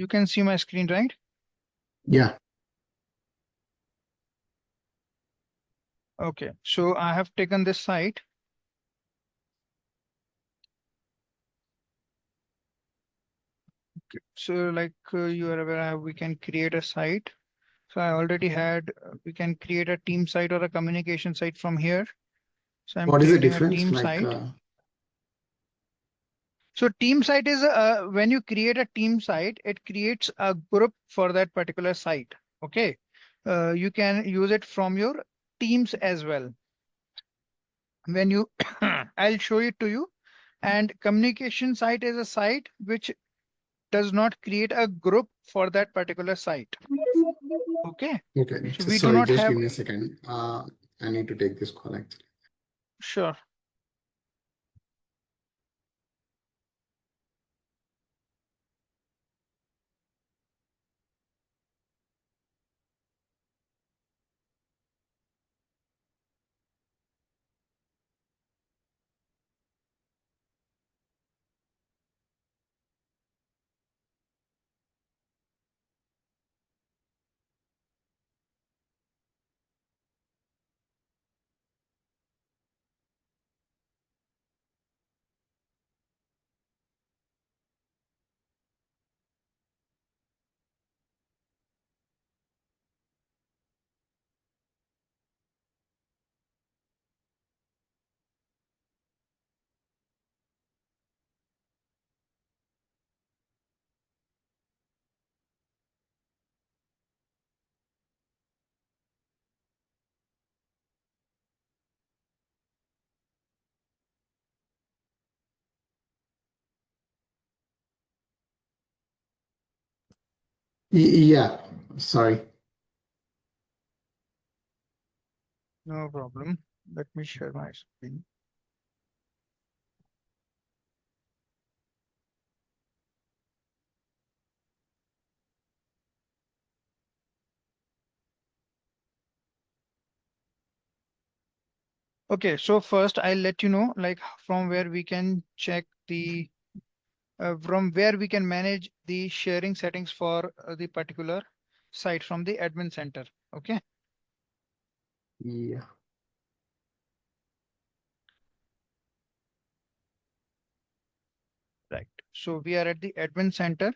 You can see my screen, right? Yeah. Okay, so I have taken this site. Okay. So like you are aware, we can create a site. So I already had, we can create a team site or a communication site from here. So I'm What is the creating a difference? team Like, site. So team site is when you create a team site, it creates a group for that particular site. Okay. You can use it from your teams as well. When you, I'll show it to you. And communication site is a site which does not create a group for that particular site. Okay. okay, So we do sorry, not just have, give me a second. I need to take this call actually. sure. Yeah, sorry. No problem. Let me share my screen. Okay, so first I'll let you know like from where we can check the from where we can manage the sharing settings for the particular site from the admin center. Okay, Yeah. right. So we are at the admin center.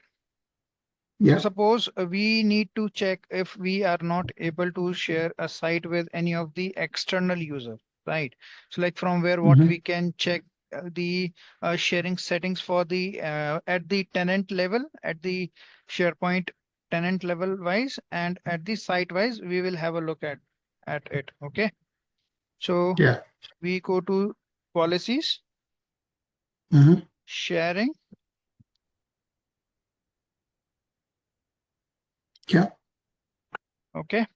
So Yeah. suppose we need to check if we are not able to share a site with any of the external user, right? So like from where what Mm-hmm. we can check the sharing settings for the at the tenant level, at the SharePoint tenant level wise, and at the site wise, we will have a look at it. Okay. So Yeah. we go to policies, Mm-hmm. sharing. Yeah. Okay.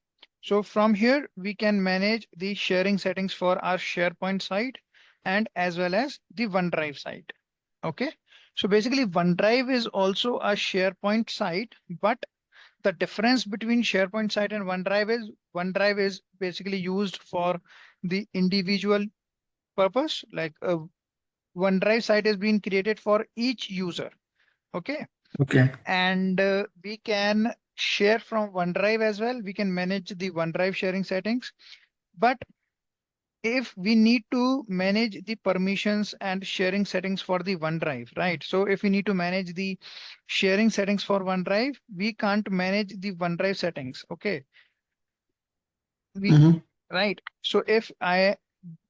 So from here, we can manage the sharing settings for our SharePoint site and as well as the OneDrive site. Okay. So basically OneDrive is also a SharePoint site, but the difference between SharePoint site and OneDrive is basically used for the individual purpose. Like a OneDrive site is being created for each user. Okay. Okay. And we can share from OneDrive as well. We can manage the OneDrive sharing settings. But if we need to manage the permissions and sharing settings for the OneDrive, right? So if we need to manage the sharing settings for OneDrive, we can't manage the OneDrive settings. Okay. We, Mm-hmm. right. So if I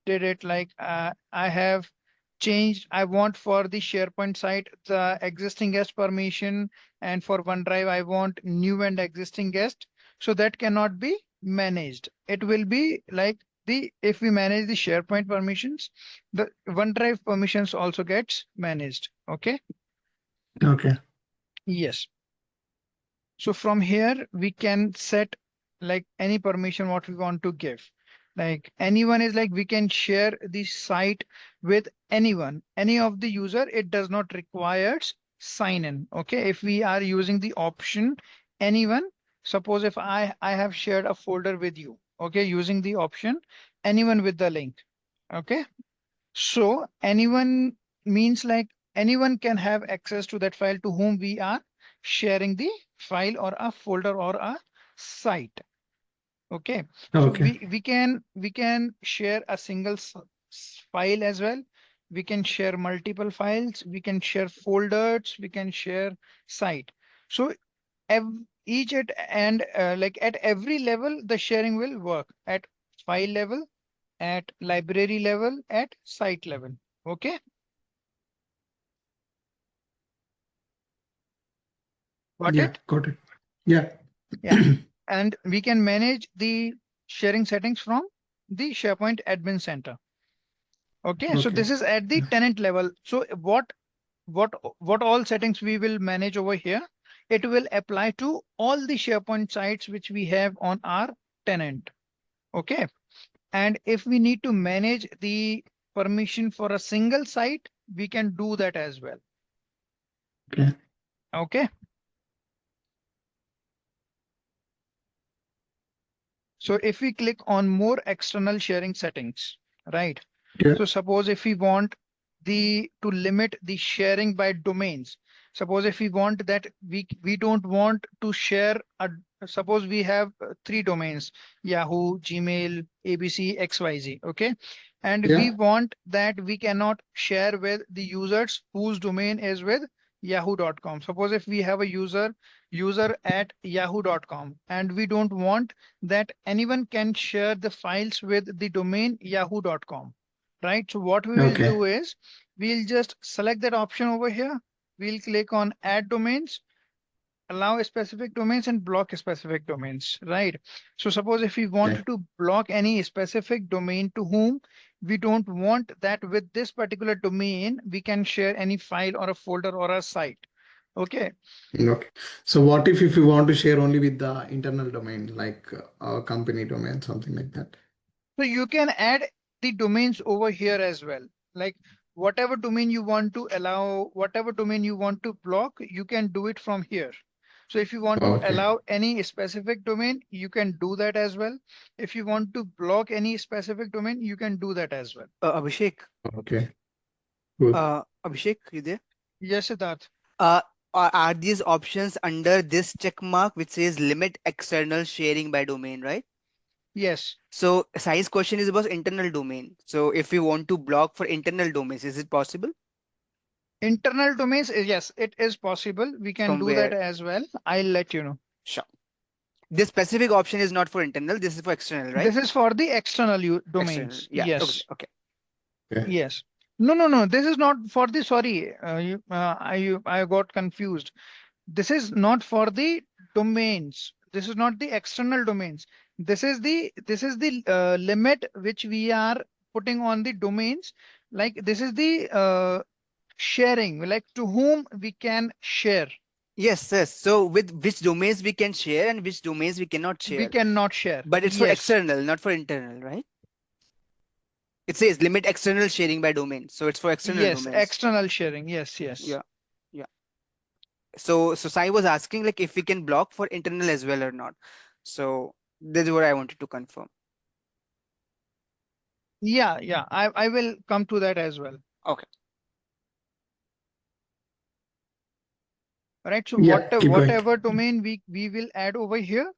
did it like I have changed, I want for the SharePoint site the existing guest permission, and for OneDrive I want new and existing guest. So that cannot be managed. It will be like the if we manage the SharePoint permissions, the OneDrive permissions also gets managed. Okay. Okay. Yes. So from here, we can set like any permission what we want to give. Like anyone is like we can share the site with anyone, any of the user. It does not require sign in. Okay. If we are using the option anyone, suppose if I have shared a folder with you, okay, using the option anyone with the link. Okay. So anyone means like anyone can have access to that file to whom we are sharing the file or a folder or a site. Okay, so Okay. we can share a single file as well. We can share multiple files. We can share folders. We can share site. So each at and like at every level, the sharing will work at file level, at library level, at site level. Okay, got Yeah, it? got it. Yeah. Yeah, and we can manage the sharing settings from the SharePoint Admin Center. Okay, so Okay. this is at the Yeah. tenant level. So what all settings we will manage over here? It will apply to all the SharePoint sites which we have on our tenant. Okay, and if we need to manage the permission for a single site, we can do that as well. Okay. Okay, so if we click on more external sharing settings, right? Yeah. So suppose if we want the to limit the sharing by domains. Suppose if we want that we don't want to share a, suppose we have three domains, Yahoo, Gmail, ABC, XYZ, okay? And we Yeah. want that we cannot share with the users whose domain is with yahoo.com. Suppose if we have a user at yahoo.com and we don't want that anyone can share the files with the domain yahoo.com, right? So what we will Okay. do is we'll just select that option over here. We'll click on add domains, allow specific domains and block specific domains, right? So suppose if we Okay. wanted to block any specific domain to whom we don't want that with this particular domain, we can share any file or a folder or a site. Okay. Okay. So what if you want to share only with the internal domain, like our company domain, something like that? So you can add the domains over here as well. Like whatever domain you want to allow, whatever domain you want to block, you can do it from here. So if you want to Okay. allow any specific domain, you can do that as well. If you want to block any specific domain, you can do that as well. Abhishek, Okay. Good. Abhishek, you there? Yes, Siddharth. Uh, are these options under this check mark which says limit external sharing by domain, right? Yes. So Sai's question is about internal domain. So if we want to block for internal domains, is it possible? Internal domains, yes, it is possible. We can From do that where? as well. I'll let you know. Sure. This specific option is not for internal. This is for external, right? This is for the external External. domains. Yeah. Okay. Yes. Okay. Okay. Yes. No, no, no. This is not for the, sorry, I got confused. This is not for the domains. This is not the external domains. This is the limit which we are putting on the domains. Like this is the sharing, like to whom we can share. Yes. Yes. So with which domains we can share and which domains we cannot We share. cannot share. But it's for Yes. external, not for internal, right? It says limit external sharing by domain. So it's for external Yes. domains. External sharing. Yes. Yes. Yeah. Yeah. So Sai was asking like if we can block for internal as well or not. So this is what I wanted to confirm. Yeah. Yeah. I will come to that as well. Okay. Right, so Yeah. Keep going. whatever domain we will add over here,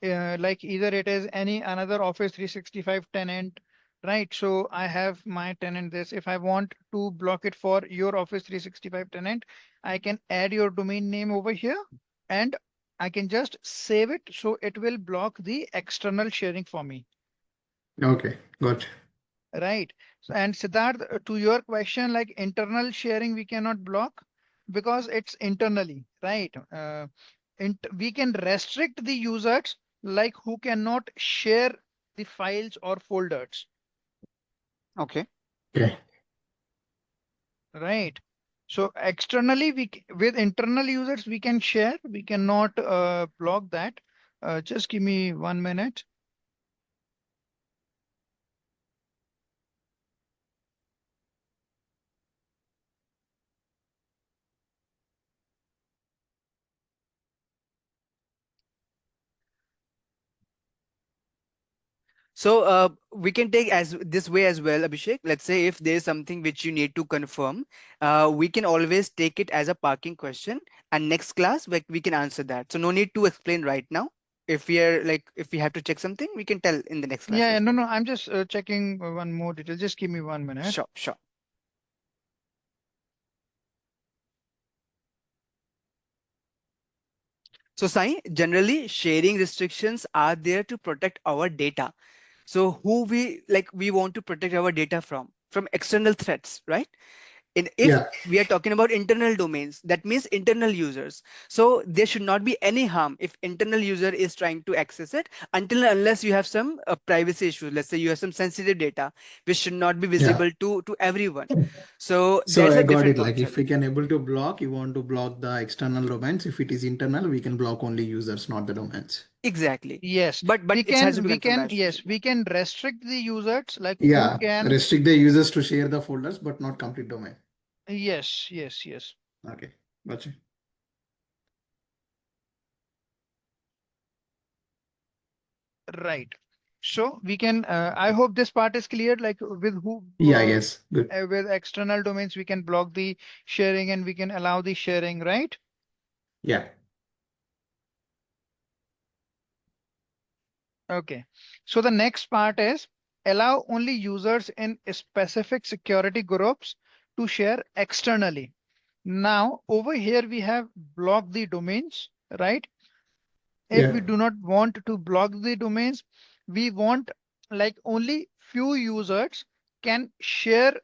like either it is any another Office 365 tenant, right? So I have my tenant this. If I want to block it for your Office 365 tenant, I can add your domain name over here and I can just save it so it will block the external sharing for me. Okay. Got Right. So, and Siddharth, to your question, like internal sharing, we cannot block because it's internally, right? We can restrict the users like who cannot share the files or folders, Okay. you. Okay. right? So externally, with internal users, we can share, we cannot block that. Just give me 1 minute. So we can take as this way as well, Abhishek. Let's say if there is something which you need to confirm, we can always take it as a parking question, and next class we can answer that. So no need to explain right now. If we are like if we have to check something, we can tell in the next class Yeah, as no, well. no, I'm just checking one more detail. Just give me 1 minute. Sure, sure. So Sai, generally sharing restrictions are there to protect our data. So who we want to protect our data from external threats, right? And if Yeah. we are talking about internal domains, that means internal users. So there should not be any harm if internal user is trying to access it until and unless you have some privacy issues. Let's say you have some sensitive data which should not be Yeah. visible to everyone. So So that's I a got different it. Like if concept. we can able to block, you want to block the external domains. If it is internal, we can block only users, not the domains. Exactly. Yes, But it has to be confirmed by yes, restriction. we can restrict the users like who Yeah. can. Restrict the users to share the folders, but not complete domain. Yes, yes, yes. Okay. Gotcha. Right. So we can, I hope this part is clear, like with who, Yeah. Yes. Good. with external domains, we can block the sharing and we can allow the sharing, right? Yeah. Okay. So the next part is allow only users in specific security groups to share externally. Now over here we have blocked the domains, right? If we Yeah. do not want to block the domains, we want like only few users can share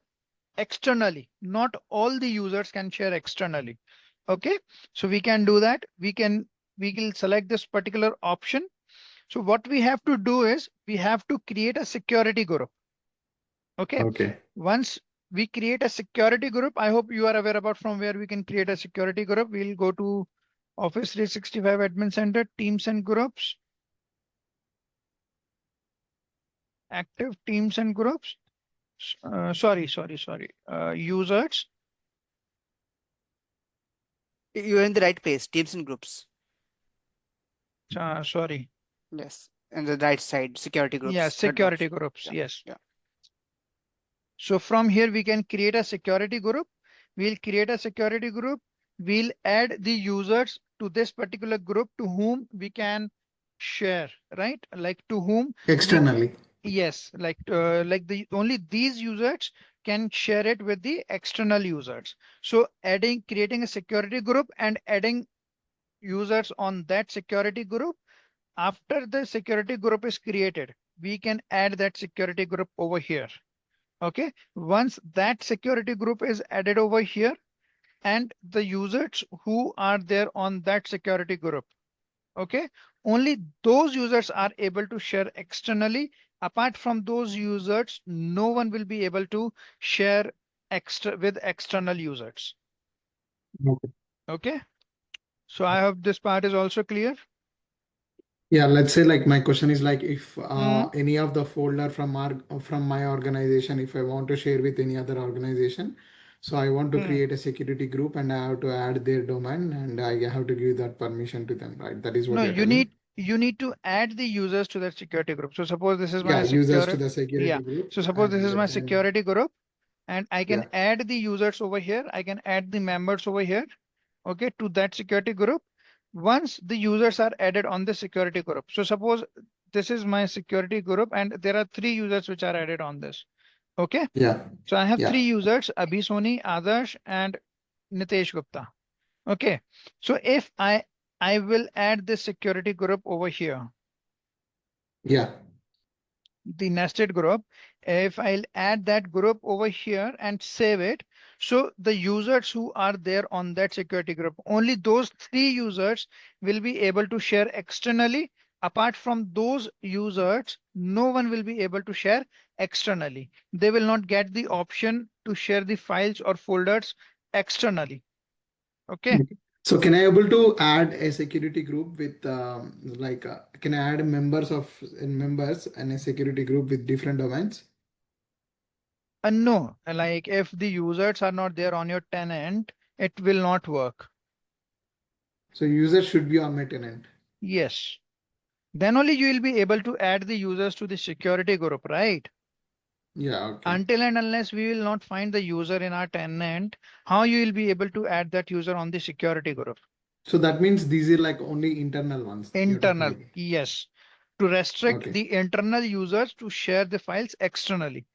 externally. Not all the users can share externally. Okay, so we can do that. We will select this particular option. So what we have to do is we have to create a security group. Okay, Okay. once we create a security group, I hope you are aware about from where we can create a security group. We'll go to Office 365 Admin Center, Teams and Groups, Active Teams and Groups. Sorry. Users. You're in the right place, teams and groups. Sorry. Yes. And the right side, security Yeah, groups, third security option. groups. Yeah, Yes. yeah. So from here, we can create a security group. We'll create a security group. We'll add the users to this particular group to whom we can share, right? Like to whom we, Externally. yes, like the only these users can share it with the external users. So creating a security group and adding users on that security group. After the security group is created, we can add that security group over here. Okay, once that security group is added over here and the users who are there on that security group, okay, only those users are able to share externally. Apart from those users, no one will be able to share extra with external users. Okay. Okay, so I hope this part is also clear. Yeah, let's say like my question is like if Hmm. any of the folder from my organization, if I want to share with any other organization, so I want to Hmm. create a security group and I have to add their domain and I have to give that permission to them, right? That is what No, you're telling. you need to add the users to that security group. So suppose this is Yeah, my users to secure, the yeah. security group So suppose this and is my then security group and I can yeah, add the users over here. I can add the members over here, okay, to that security group. Once the users are added on the security group. So suppose this is my security group and there are three users which are added on this. Okay. yeah, So I have yeah, three users, Abhi Soni, Adarsh, and Nitesh Gupta. Okay. So if I will add this security group over here, yeah. the nested group, if I'll add that group over here and save it, so the users who are there on that security group, only those three users will be able to share externally. Apart from those users, no one will be able to share externally. They will not get the option to share the files or folders externally. Okay. Okay. So can I able to add a security group with can I add members and a security group with different domains? No, like if the users are not there on your tenant, it will not work. So users should be on my tenant. Yes. Then only you will be able to add the users to the security group, right? Yeah, okay. Until and unless we will not find the user in our tenant, how you will be able to add that user on the security group? So that means these are like only internal ones you're talking Internal, about. yes. To restrict Okay. the internal users to share the files externally.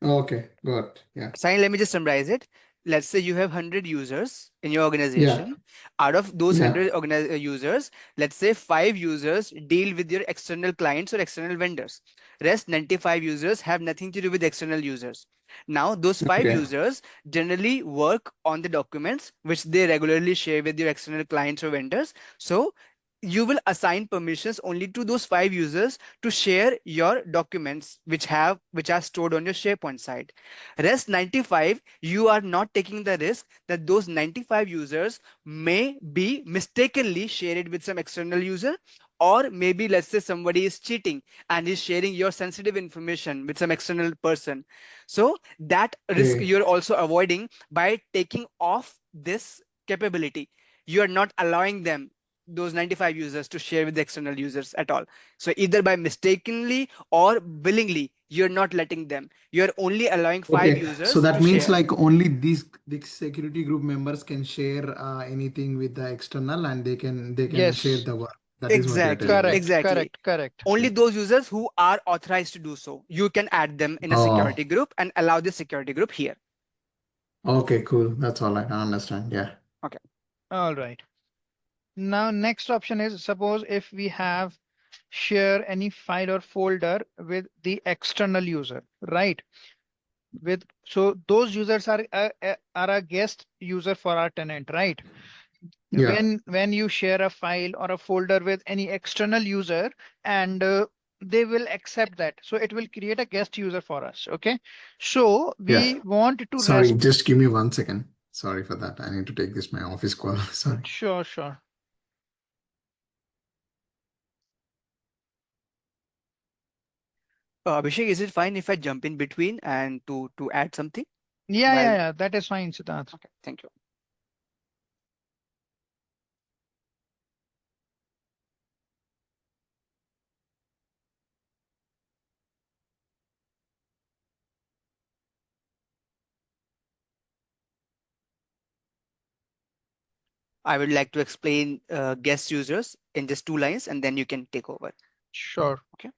Okay, got. Yeah. Sign, let me just summarize it. Let's say you have 100 users in your Yeah. organization. Out of those Yeah. 100 users, let's say 5 users deal with your external clients or external vendors. Rest 95 users have nothing to do with external users. Now, those 5 Okay. users generally work on the documents which they regularly share with your external clients or vendors. So, you will assign permissions only to those 5 users to share your documents which are stored on your SharePoint site. Rest 95, you are not taking the risk that those 95 users may be mistakenly shared with some external user, or maybe let's say somebody is cheating and is sharing your sensitive information with some external person. So that risk Okay. you're also avoiding by taking off this capability. You are not allowing them, those 95 users, to share with the external users at all. So either by mistakenly or willingly, you're not letting them. You're only allowing 5 Okay. So users that to means share. like only these security group members can share anything with the external, and they can share Yes, the work. That is what you're Exactly, telling, right? correct, exactly. correct, correct. Only Okay. those users who are authorized to do so. You can add them in a Oh, security group and allow the security group here. okay, cool. That's all I understand. Yeah. Okay. All right. Now, next option is suppose if we have share any file or folder with the external user, right? With so those users are a guest user for our tenant, right? Yeah. When you share a file or a folder with any external user and they will accept that, so it will create a guest user for us. Okay, so Yeah. we want to Sorry, rest. just give me 1 second. Sorry for that. I need to take this my office call. Sorry. Sure, sure. Abhishek, is it fine if I jump in between and to add something Yeah, yeah, while? yeah, that is fine, Siddharth. Okay, thank you. I would like to explain guest users in just 2 lines, and then you can take over. Sure. Okay.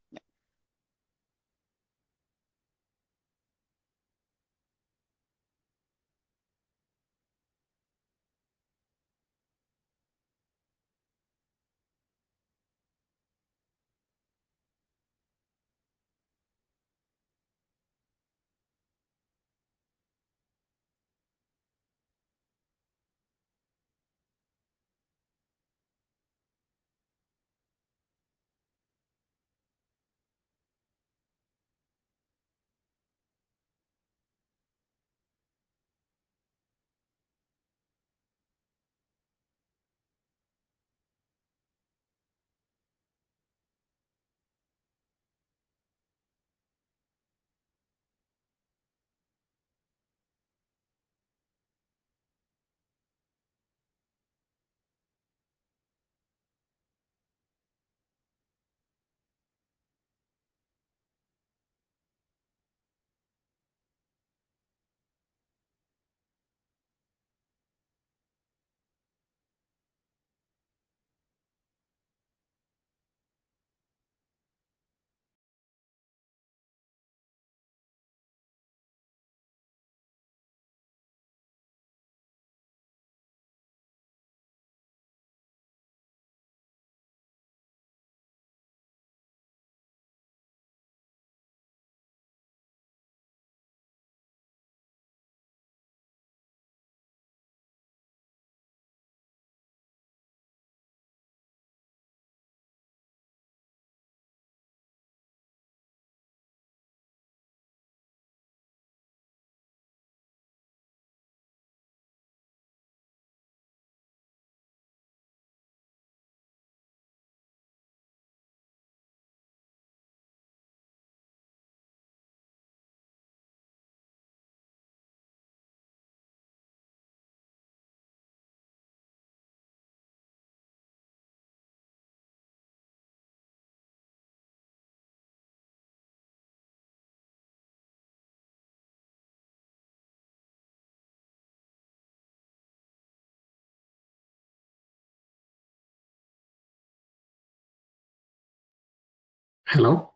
Hello?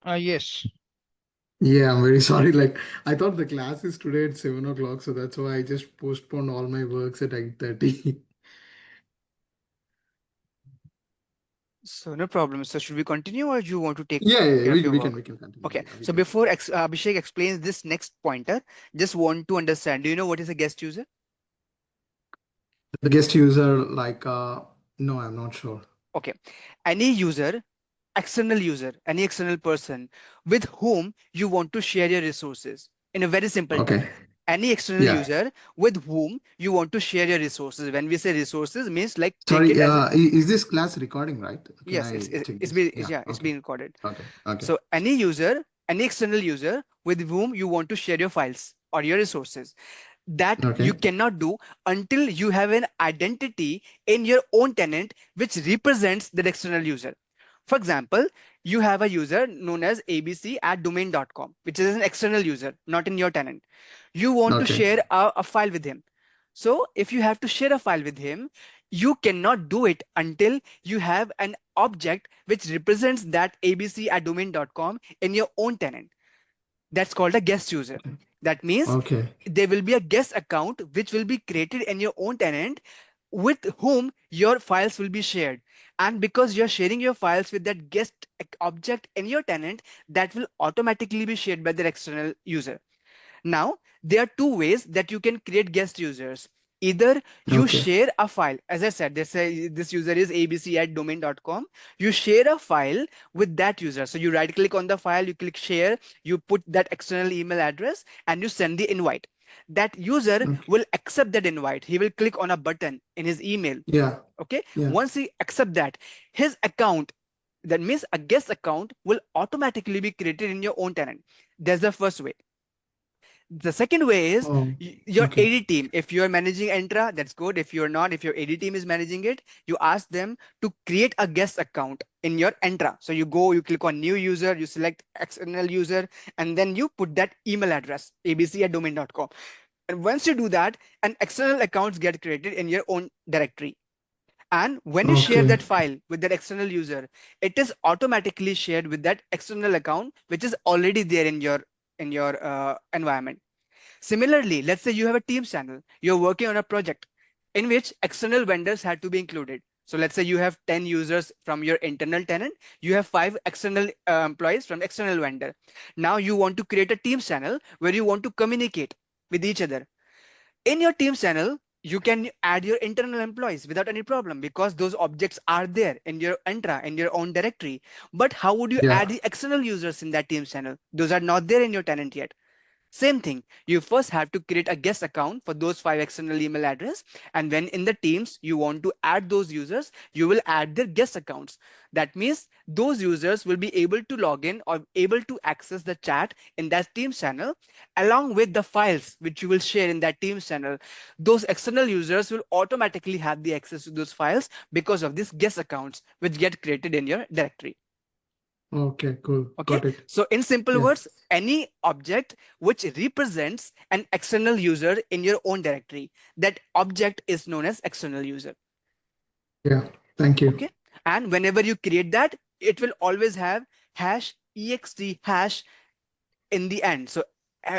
Yes. Yeah, I'm very sorry. Like, I thought the class is today at 7 o'clock, so that's why I just postponed all my works at 8:30. So no problem. So should we continue or do you want to take Yeah, yeah, care of your we work? can continue. Okay. Yeah, we So can. before Abhishek explains this next pointer, just want to understand. Do you know what is a guest user? The guest user, like, no, I'm not sure. Okay. Any user, external user, any external person with whom you want to share your resources in a very simple term. Okay. Any external Yeah. user with whom you want to share your resources. When we say resources, means like take it Sorry, as a is this class recording, right? Can yes, it's I it- check it's this? been Yeah. yeah, it's Okay. being recorded. Okay. Okay. So any user, any external user with whom you want to share your files or your resources, that you Okay. cannot do until you have an identity in your own tenant which represents that external user. For example, you have a user known as abc at domain.com, which is an external user, not in your tenant. You want to Okay. share a file with him. So if you have to share a file with him, you cannot do it until you have an object which represents that abc at domain.com in your own tenant. That's called a guest user. That means Okay. there will be a guest account which will be created in your own tenant with whom your files will be shared. And because you're sharing your files with that guest object in your tenant, that will automatically be shared by the external user. Now, there are two ways that you can create guest users. Either you Okay. share a file, as I said, this user is abc at domain.com. You share a file with that user. So you right click on the file, you click share, you put that external email address, and you send the invite. That user Okay. will accept that invite. He will click on a button in his email. Yeah. Okay. Yeah. Once he accept that, his account, that means a guest account, will automatically be created in your own tenant. That's the first way. The second way is Oh. your Okay. AD team. If you are managing Entra, that's good. If you're not, if your AD team is managing it, you ask them to create a guest account in your Entra. So you go, you click on new user, you select external user, and then you put that email address, abc at domain.com. And once you do that, an external accounts get created in your own directory. And when you share Okay. that file with that external user, it is automatically shared with that external account, which is already there in your environment. Similarly, let's say you have a Teams channel, you're working on a project in which external vendors had to be included. So let's say you have 10 users from your internal tenant, you have 5 external employees from external vendor. Now you want to create a Teams channel where you want to communicate with each other. In your Teams channel, you can add your internal employees without any problem because those objects are there in your Entra, in your own directory. But how would you Yeah. add the external users in that Teams channel? Those are not there in your tenant yet. Same thing. You first have to create a guest account for those 5 external email address. And when in the Teams, you want to add those users, you will add their guest accounts. That means those users will be able to log in or able to access the chat in that Teams channel along with the files which you will share in that Teams channel. Those external users will automatically have the access to those files because of these guest accounts which get created in your directory. Okay. Cool. Okay, Got it. so in simple Yeah. words, any object which represents an external user in your own directory, that object is known as external user. Yeah. Thank you. Okay, and whenever you create that, it will always have hash ext hash in the end. So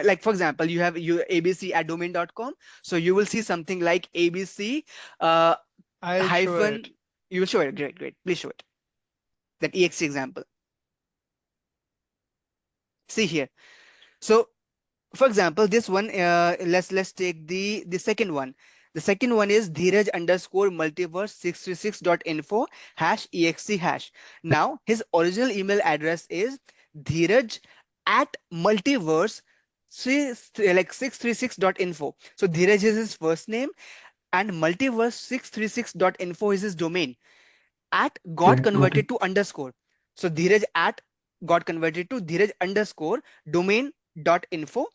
like for example, you have your abc at domain.com, so you will see something like abc uh, I'll show hyphen. it. You will show it. Great, great, please show it, that ext example. See here. So for example, this one, let's take the second one. The second one is dheeraj underscore multiverse 636.info hash ext hash. Now his original email address is dheeraj at multiverse like 636.info. So dheeraj is his first name and multiverse 636.info is his domain. At got Okay. Okay. converted to underscore. So dheeraj at got converted to dheeraj underscore domain dot info,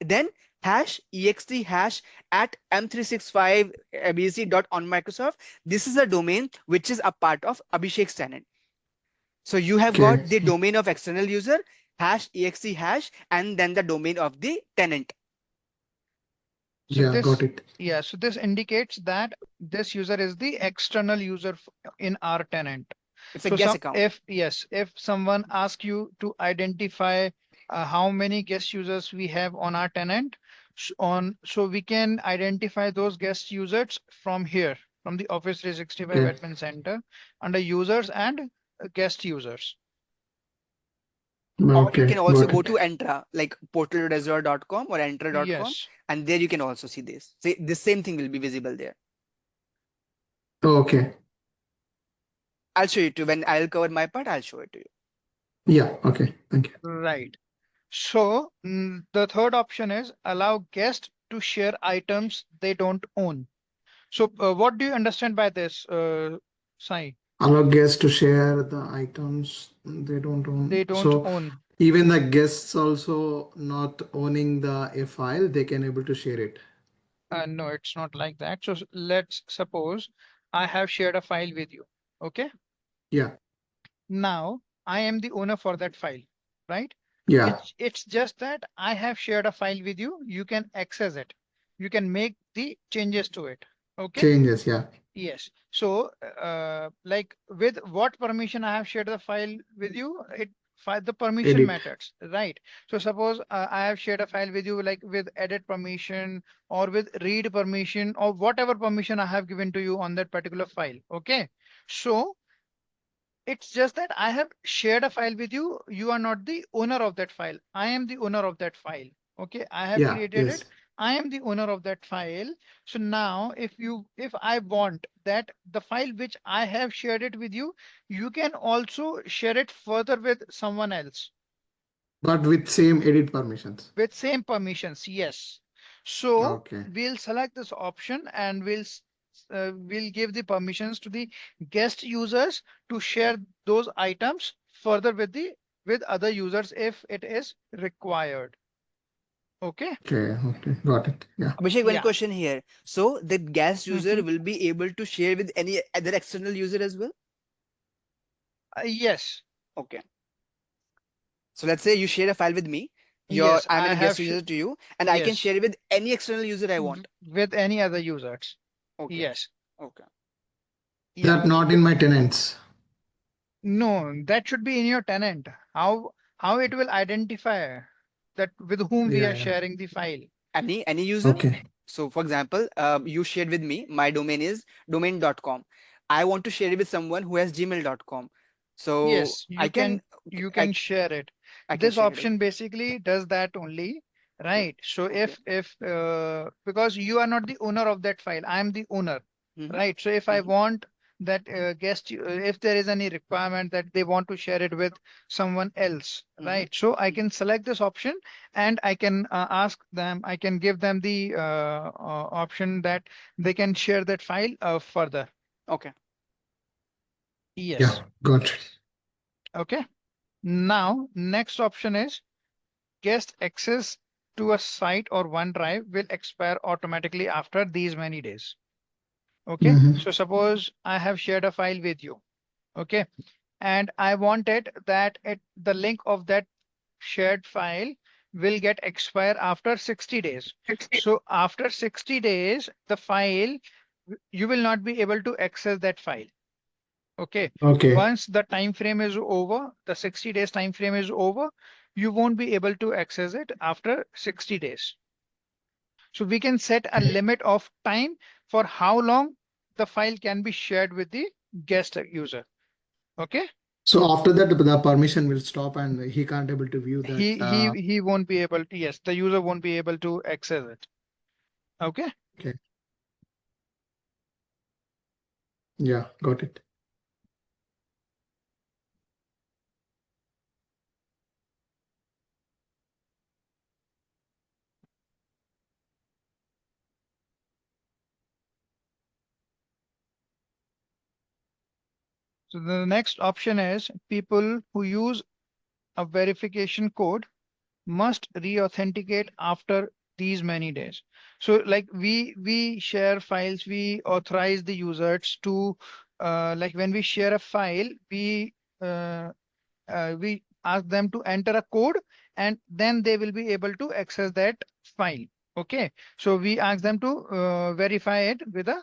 then hash ext hash at m365 abc dot on Microsoft. This is a domain which is a part of Abhishek's tenant. So you have Okay. got the domain of external user, hash ext hash, and then the domain of the tenant. So Yeah. Got this, it. yeah, so this indicates that this user is the external user in our tenant. It's a So guest account. if someone asks you to identify how many guest users we have on our tenant, so we can identify those guest users from here, from the Office 365 Okay. Admin Center under users and guest users. Or you Okay. can also Got go it. to Entra, like portalresort.com or entra.com, Yes. and there you can also see this. So the same thing will be visible there. Okay. I'll show you too. When I'll cover my part, I'll show it to you. Yeah. Okay. Thank you. Right. So the third option is allow guests to share items they don't own. So what do you understand by this, Sai? Allow guests to share the items they don't own. They don't So own. even the guests also not owning the a file, they can able to share it. No, it's not like that. So let's suppose I have shared a file with you. Okay. Yeah. Now I am the owner for that file, right? Yeah. It's just that I have shared a file with you. You can access it. You can make the changes to it. Okay. Changes. Yeah. Yes. So, like with what permission I have shared the file with you, the permission Edit. matters, right? So suppose I have shared a file with you, like with edit permission or with read permission or whatever permission I have given to you on that particular file. Okay. So it's just that I have shared a file with you. You are not the owner of that file. I am the owner of that file. Okay, I have Yeah. created it. Yes. I am the owner of that file. So now if I want that the file which I have shared it with you, you can also share it further with someone else But with same edit permissions. with same permissions. Yes. So Okay. we'll select this option and we'll give the permissions to the guest users to share those items further with other users if it is required. Okay. Okay. Okay. Got it. Yeah. Abhishek, one Yeah. question here. So the guest user Mhm. will be able to share with any other external user as well? Yes. Okay. So let's say you share a file with me. Yes. I'm I a guest have. user to you, and I can Yes. share it with any external user I want. With any other users. Okay. Yes. Okay. Yeah. That not in my tenants. No, that should be in your tenant. How it will identify that with whom we Yeah. are Yeah. sharing the file. Any user. Okay. So for example, you shared with me, my domain is domain.com. I want to share it with someone who has gmail.com. So Yes, I can, you I, can share it. I can This share it. option basically does that only, Okay. right? So Okay. if because you are not the owner of that file, I am the owner, Mm-hmm. right? So if I Mm-hmm. want that if there is any requirement that they want to share it with someone else, Mm-hmm. right? So I can select this option and I can ask them, I can give them the option that they can share that file further. Okay. Yes. Yeah. Got it. Okay. Now, next option is guest access to a site or OneDrive will expire automatically after these many days. Okay, Mm-hmm. so suppose I have shared a file with you. Okay, and I wanted that the link of that shared file will get expire after 60 days. So after 60 days, the file, you will not be able to access that file. Okay. Okay. Once the time frame is over, the 60 days time frame is over, you won't be able to access it after 60 days. So we can set a Okay. limit of time for how long the file can be shared with the guest user. Okay. So after that, the permission will stop and he can't able to view that. He won't be able to, yes, the user won't be able to access it. Okay. Okay. Yeah. Got it. So the next option is people who use a verification code must re-authenticate after these many days. So like we share files, we authorize the users to like when we share a file, uh, we ask them to enter a code and then they will be able to access that file. Okay, so we ask them to verify it with a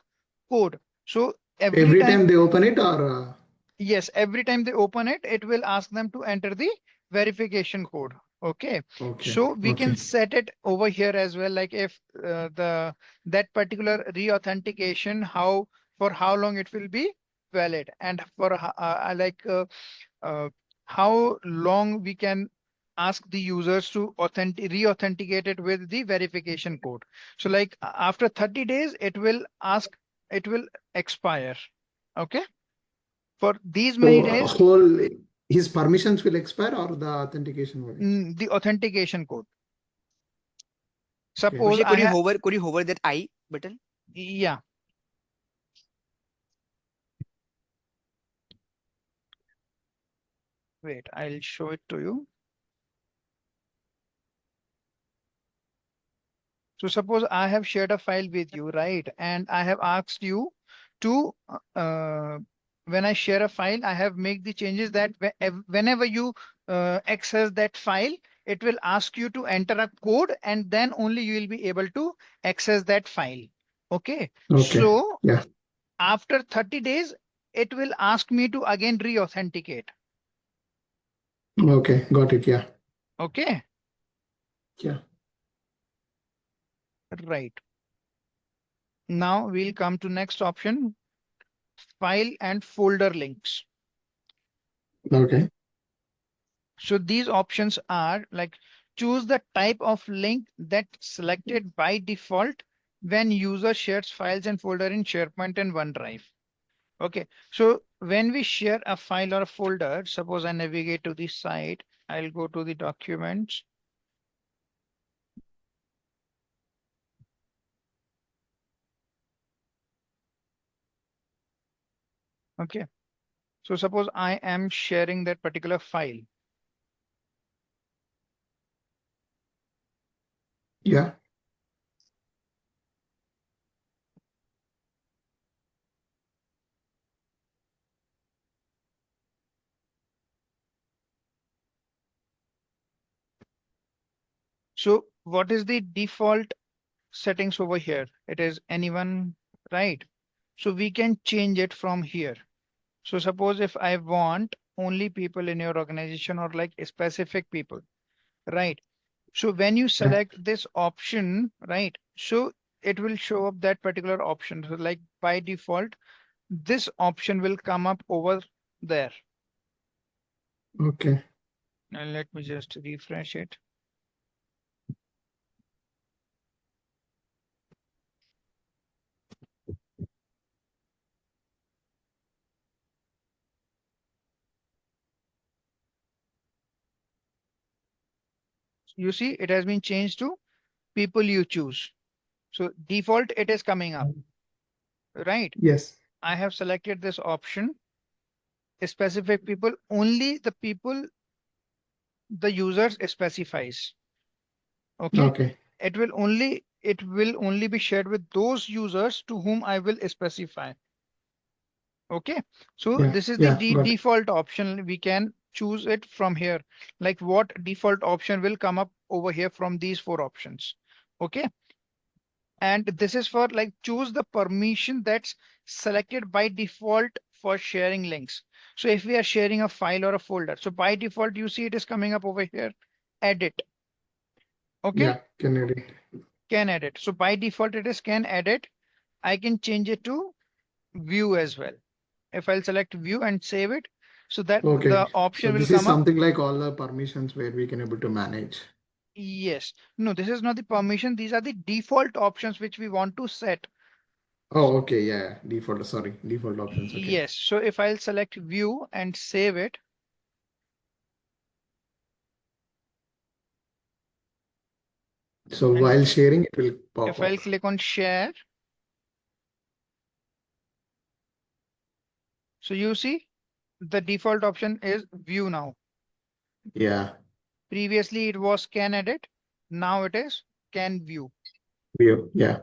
code. So every Every time time, they open it or Yes, every time they open it, it will ask them to enter the verification code. Okay, Okay. so we can Okay. set it over here as well. Like if that particular re-authentication, how long it will be valid, and for uh, how long we can ask the users to re-authenticate it with the verification code. So like after 30 days, it will expire. Okay. For these many So days, whole his permissions will expire or the authentication will expire? the authentication code. Okay. Suppose Abhishek, I have, could you hover that I button? yeah, wait, I'll show it to you. So suppose I have shared a file with you, right? And I have asked you to, when I share a file, I have make the changes that whenever you access that file, it will ask you to enter a code and then only you will be able to access that file. Okay. Okay. So Yeah. after 30 days, it will ask me to again re-authenticate. Okay. Got it. Yeah. Okay. Yeah. Right. Now we'll come to next option, file and folder links. Okay. So these options are like choose the type of link that selected by default when user shares files and folder in SharePoint and OneDrive. Okay, so when we share a file or a folder, suppose I navigate to the site, I'll go to the documents. Okay, so suppose I am sharing that particular file. Yeah. So what is the default settings over here? It is anyone, right? So we can change it from here. So suppose if I want only people in your organization or like specific people, right? So when you Yeah. select this option, right? So it will show up that particular option. So like by default, this option will come up over there. Okay. And let me just refresh it. You see, it has been changed to people you choose. So default, it is coming up, right? Yes. I have selected this option, specific people, only the people the users specifies. Okay. Okay. It will only be shared with those users to whom I will specify. Okay. So Yeah. this is the Yeah. Got it. default option. We can choose it from here. Like what default option will come up over here from these four options. Okay. And this is for like choose the permission that's selected by default for sharing links. So if we are sharing a file or a folder, so by default, you see it is coming up over here, edit. Okay. Yeah. Can edit. Can edit. So by default, it is can edit. I can change it to view as well. If I'll select view and save it, so that Okay. the So option will this is come up. something like all the permissions where we can able to manage. Yes. No, this is not the permission. These are the default options which we want to set. Oh, okay. Yeah. Yeah. Default. Sorry. Default options. Okay. Yes. So if I'll select view and save it, So and while sharing, it will pop if I'll up. click on share, so you see the default option is view now. Yeah. Previously it was can edit. Now it is can view. View. Yeah.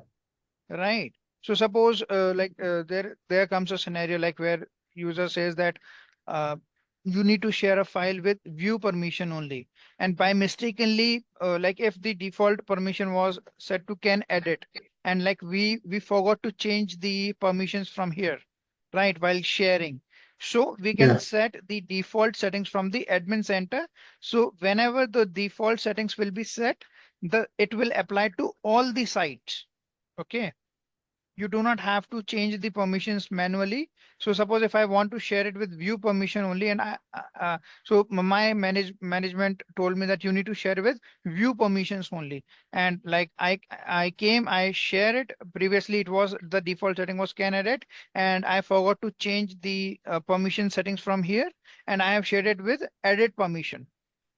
Right. So suppose there comes a scenario like where user says that uh, you need to share a file with view permission only. And by mistakenly, like if the default permission was set to can edit, and like we forgot to change the permissions from here, right, while sharing. So we can Yeah. set the default settings from the admin center. So whenever the default settings will be set, it will apply to all the sites. Okay. You do not have to change the permissions manually. So suppose if I want to share it with view permission only, and my management told me that you need to share with view permissions only. And like I share it. Previously, it was the default setting was can edit, and I forgot to change the permission settings from here, and I have shared it with edit permission.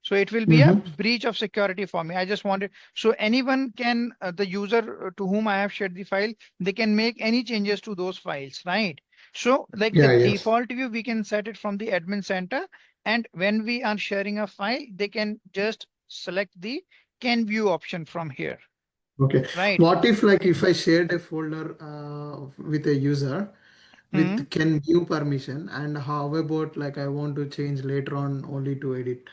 So it will be a Mm-hmm. breach of security for me. I just wanted, so anyone can, the user to whom I have shared the file, they can make any changes to those files, right? So like the Yeah, yes. default view, we can set it from the admin center. And when we are sharing a file, they can just select the can view option from here, Okay. right? What if like if I shared a folder with a user Mhm. with can view permission, and how about like I want to change later on only to edit?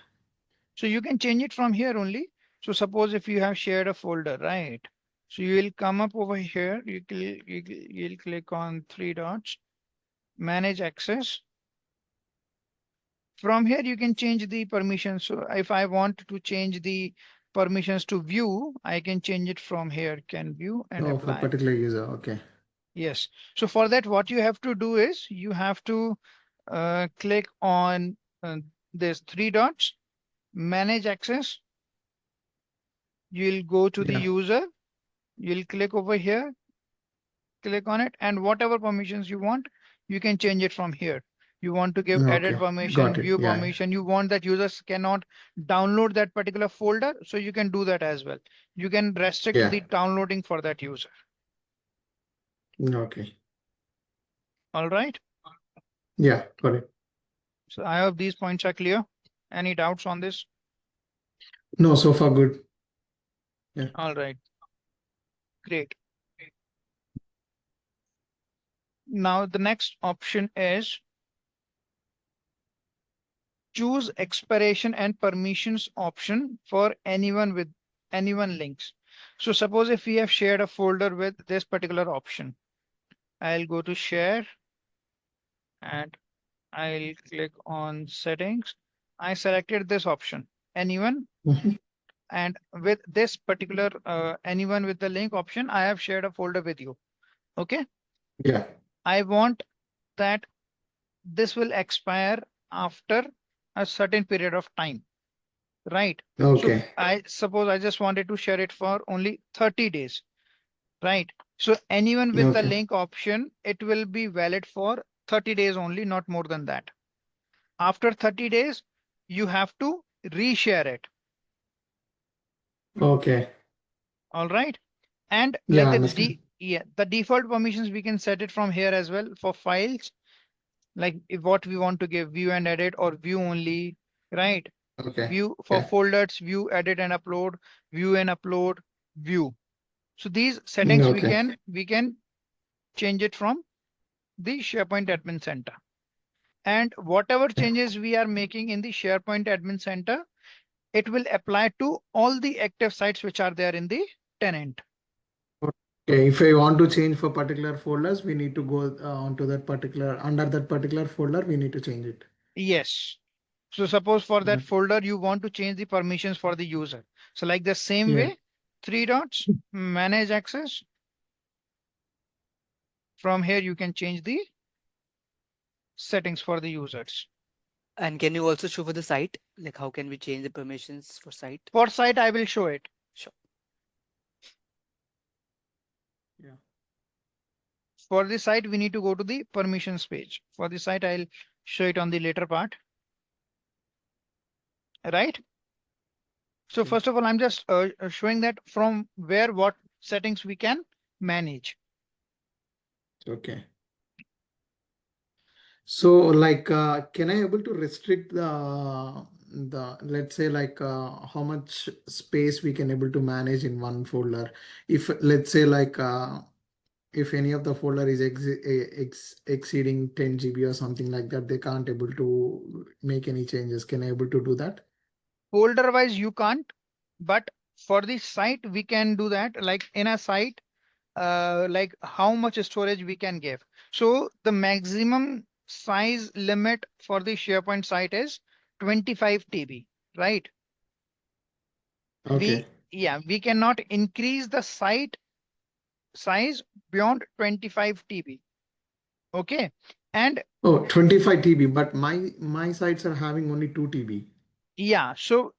So you can change it from here only. So suppose if you have shared a folder, right? So you will come up over here, you'll click on three dots, manage access. From here, you can change the permissions. So if I want to change the permissions to view, I can change it from here, can view and Oh, for apply. particular user. Okay. Yes. So for that, what you have to do is you have to click on this three dots, manage access. You'll go to the Yeah. user. You'll click over here, click on it, and whatever permissions you want, you can change it from here. You want to give edit Okay. permission, Got it. view Yeah. permission, you want that users cannot download that particular folder, so you can do that as well. You can restrict Yeah. the downloading for that user. Okay. All right. Yeah. Got it. So I hope these points are clear. Any doubts on this? No, so far good. Yeah. All right, great. Now the next option is choose expiration and permissions option for anyone links. So suppose if we have shared a folder with this particular option, I'll go to share and I'll click on settings. I selected this option, anyone, Mhm. and with this particular anyone with the link option, I have shared a folder with you. Okay. Yeah. I want that this will expire after a certain period of time. Right. So Okay. I suppose I just wanted to share it for only 30 days. Right. So anyone with the Okay. link option, it will be valid for 30 days only, not more than that. After 30 days, you have to reshare it. Okay. All right. And like Yeah. Understand. the default permissions, we can set it from here as well for files, like if what we want to give view and edit or view only, right? Okay. View for Yeah. folders, view, edit and upload, view and upload, view. So these settings we Okay. can change it from the SharePoint Admin Center. And whatever changes we are making in the SharePoint Admin Center, it will apply to all the active sites which are there in the tenant. Okay, if I want to change for particular folders, we need to go onto that particular, under that particular folder, we need to change it. Yes. So suppose for that Okay. folder, you want to change the permissions for the user. So like the same Yeah. way, three dots, manage access. From here, you can change the settings for the users. And can you also show for the site? Like how can we change the permissions for site? For site, I will show it. Sure. Yeah. For the site, we need to go to the permissions page. For the site, I'll show it on the later part, right? So Okay. first of all, I'm just showing that from where what settings we can manage. Okay. So like, can I able to restrict the let's say like how much space we can able to manage in one folder? If let's say like if any of the folder is exceeding 10 GB or something like that, they can't able to make any changes. Can I able to do that? Folder wise, you can't, but for the site, we can do that. Like in a site, like how much storage we can give. So the maximum size limit for the SharePoint site is 25 TB, right? Okay. We cannot increase the site size beyond 25 TB. Okay. And Oh, 25 TB, but my sites are having only 2 TB. yeah, so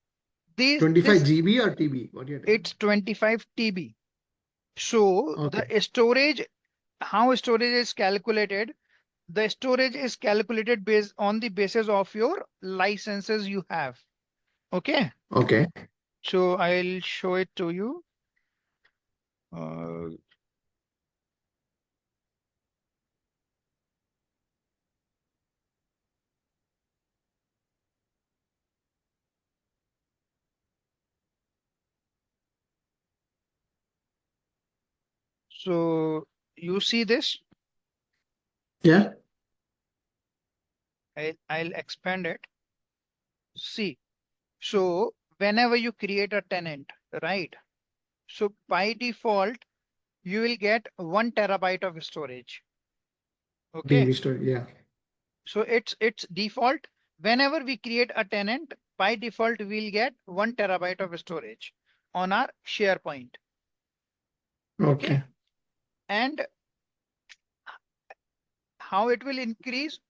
25 this GB or TB? What are you telling? it's 25 TB. So the Okay. storage, how storage is calculated? The storage is calculated based on the basis of your licenses you have. Okay. Okay. So I'll show it to you. Uh, so you see this, Yeah. I'll expand it. See, so whenever you create a tenant, right? So by default, you will get 1 TB of storage. Okay. DB store. Yeah. So it's default. Whenever we create a tenant, by default, we'll get 1 TB of storage on our SharePoint. Okay. Okay. And how it will increase?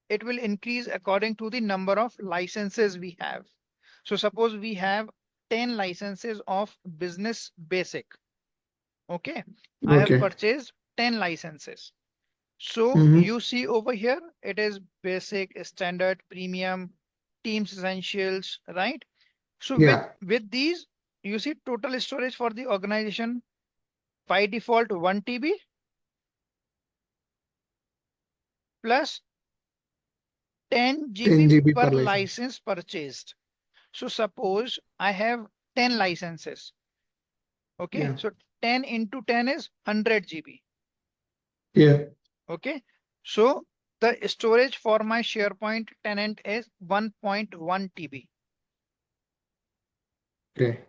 It will increase according to the number of licenses we have. So suppose we have 10 licenses of Business Basic. Okay. I have Okay. purchased 10 licenses. So Mm-hmm. you see over here, it is basic, standard, premium, Teams Essentials, right? So Yeah. with these, you see total storage for the organization by default 1 TB plus 10 10 GB GB per per license. license purchased. So suppose I have 10 licenses. Okay, Yeah. so 10 into 10 is 100 GB. Yeah. Okay, so the storage for my SharePoint tenant is 1.1 TB. Okay.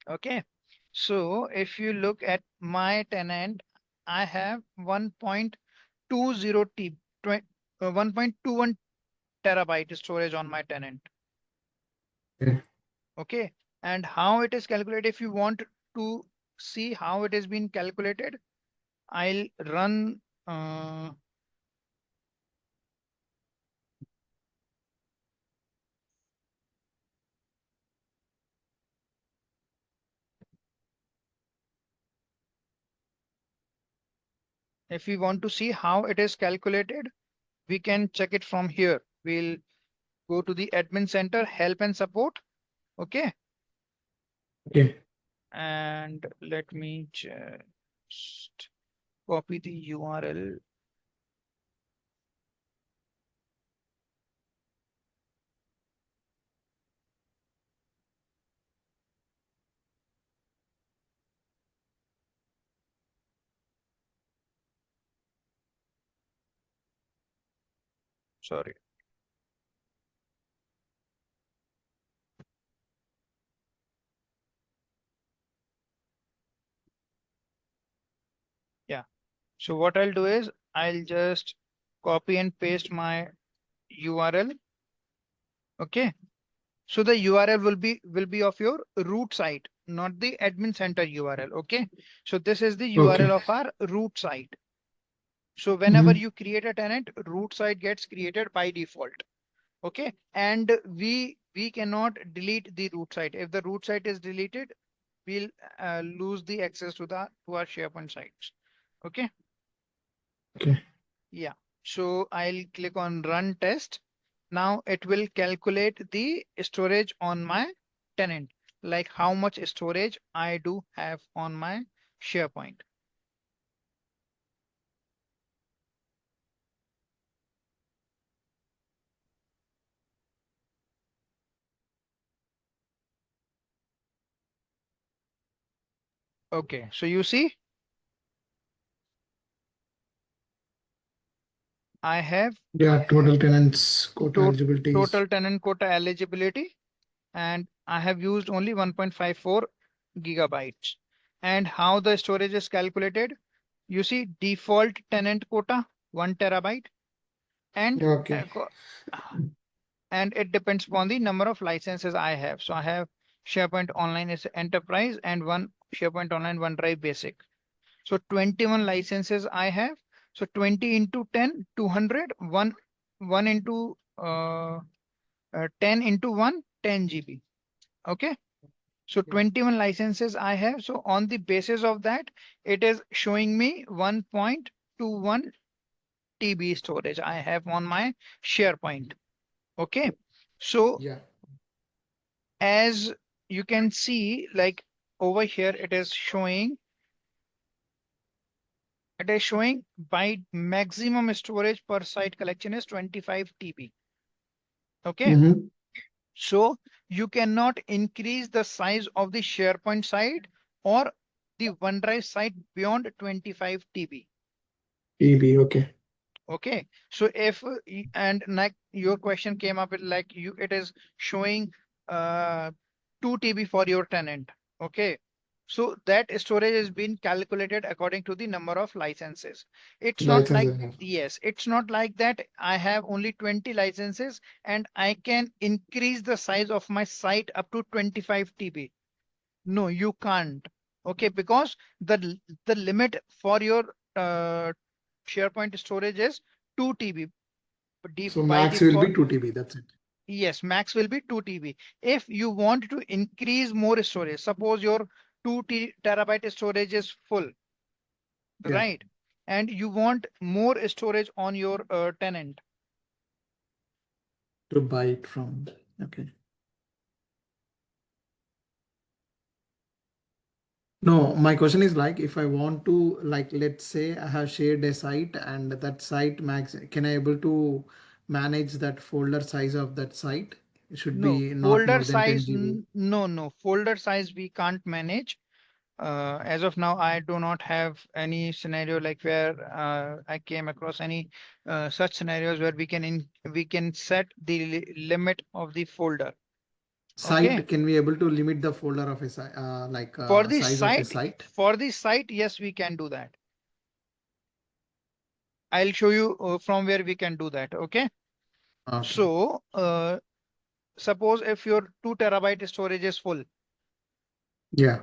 Okay, so if you look at my tenant, I have 1.20 TB, 1.21 terabyte storage on my tenant. Yeah. Okay, and how it is calculated, if you want to see how it has been calculated, I'll run if we want to see how it is calculated, we can check it from here. We'll go to the admin center, help and support. Okay, Okay. and let me just copy the URL. Sorry. Yeah. So what I'll do is I'll just copy and paste my URL. Okay. So the URL will be of your root site, not the admin center URL. Okay. So this is the URL Okay. of our root site. So whenever Mm-hmm. you create a tenant, root site gets created by default. Okay. And we cannot delete the root site. If the root site is deleted, we'll lose the access to our SharePoint sites. Okay. Okay. Yeah. So I'll click on run test. Now it will calculate the storage on my tenant, like how much storage I do have on my SharePoint. Okay. So you see, I have Yeah. Total tenants quota to eligibilities. total tenant quota eligibility, and I have used only 1.54 gigabytes. And how the storage is calculated? You see default tenant quota 1 TB. and Okay. and it depends upon the number of licenses I have. So I have SharePoint Online is Enterprise and one SharePoint Online OneDrive Basic. So 21 licenses I have. So 20 into 10, 200, 1 into 10 into 1, 10 GB. Okay. So Yeah. 21 licenses I have. So on the basis of that, it is showing me 1.21 TB storage I have on my SharePoint. Okay. So Yeah. as you can see, like over here, it is showing by maximum storage per site collection is 25 TB. Okay. Mm-hmm. So you cannot increase the size of the SharePoint site or the OneDrive site beyond 25 TB. PB. Okay. Okay. So if and like your question came up with like it is showing uh 2 TB for your tenant. Okay. So that storage has been calculated according to the number of licenses. It's not like, Licenses. yes, it's not like that I have only 20 licenses and I can increase the size of my site up to 25 TB. No, you can't. Okay, because the limit for your SharePoint storage is 2 TB. So By max will default, be 2 TB. That's it. yes, max will be 2 TB. If you want to increase more storage, suppose your 2 terabyte storage is full, Yeah. right? And you want more storage on your tenant. To buy it from. Okay. No, my question is like if I want to like let's say I have shared a site and that site max can I able to manage that folder size of that site? It should No, be not folder more than 10 size, GB. no, folder size we can't manage. As of now, I do not have any scenario like where I came across any such scenarios where we can set the limit of the folder. Okay. Site, can we able to limit the folder of a For the size of a site, site? yes, we can do that. I'll show you from where we can do that. Okay. Okay. So suppose if your 2 terabyte storage is full, Yeah.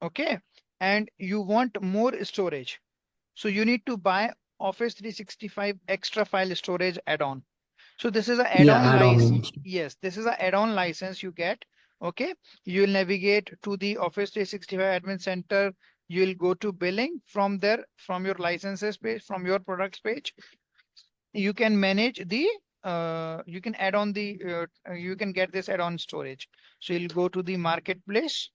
okay, and you want more storage, so you need to buy Office 365 extra file storage add-on. So this is an Yeah, add-on add-on license. means. Yes, this is an add-on license you get. Okay, you will navigate to the Office 365 Admin Center. You will go to billing. From there, from your licenses page, from your products page, you can manage the you can add on the you can get this add-on storage. So you'll go to the marketplace,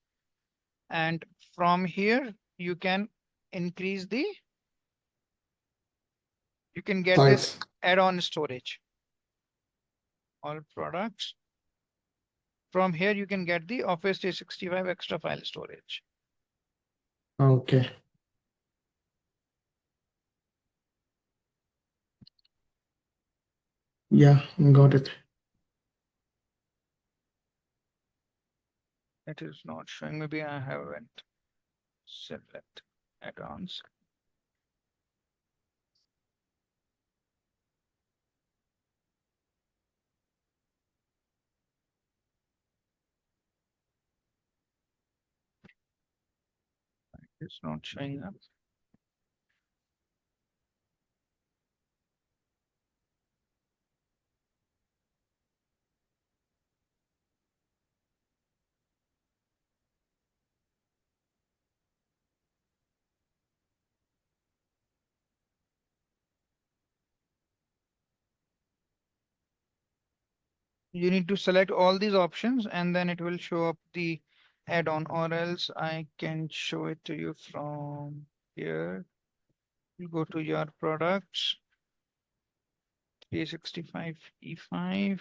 and from here you can increase the you can get this Sites. add-on storage. All products. From here, you can get the Office 365 extra file storage. Okay. Yeah, got it. It is not showing. Maybe I haven't select add-ons. It's not showing up. You need to select all these options and then it will show up the add-on, or else I can show it to you from here. You go to your products, 365 E5.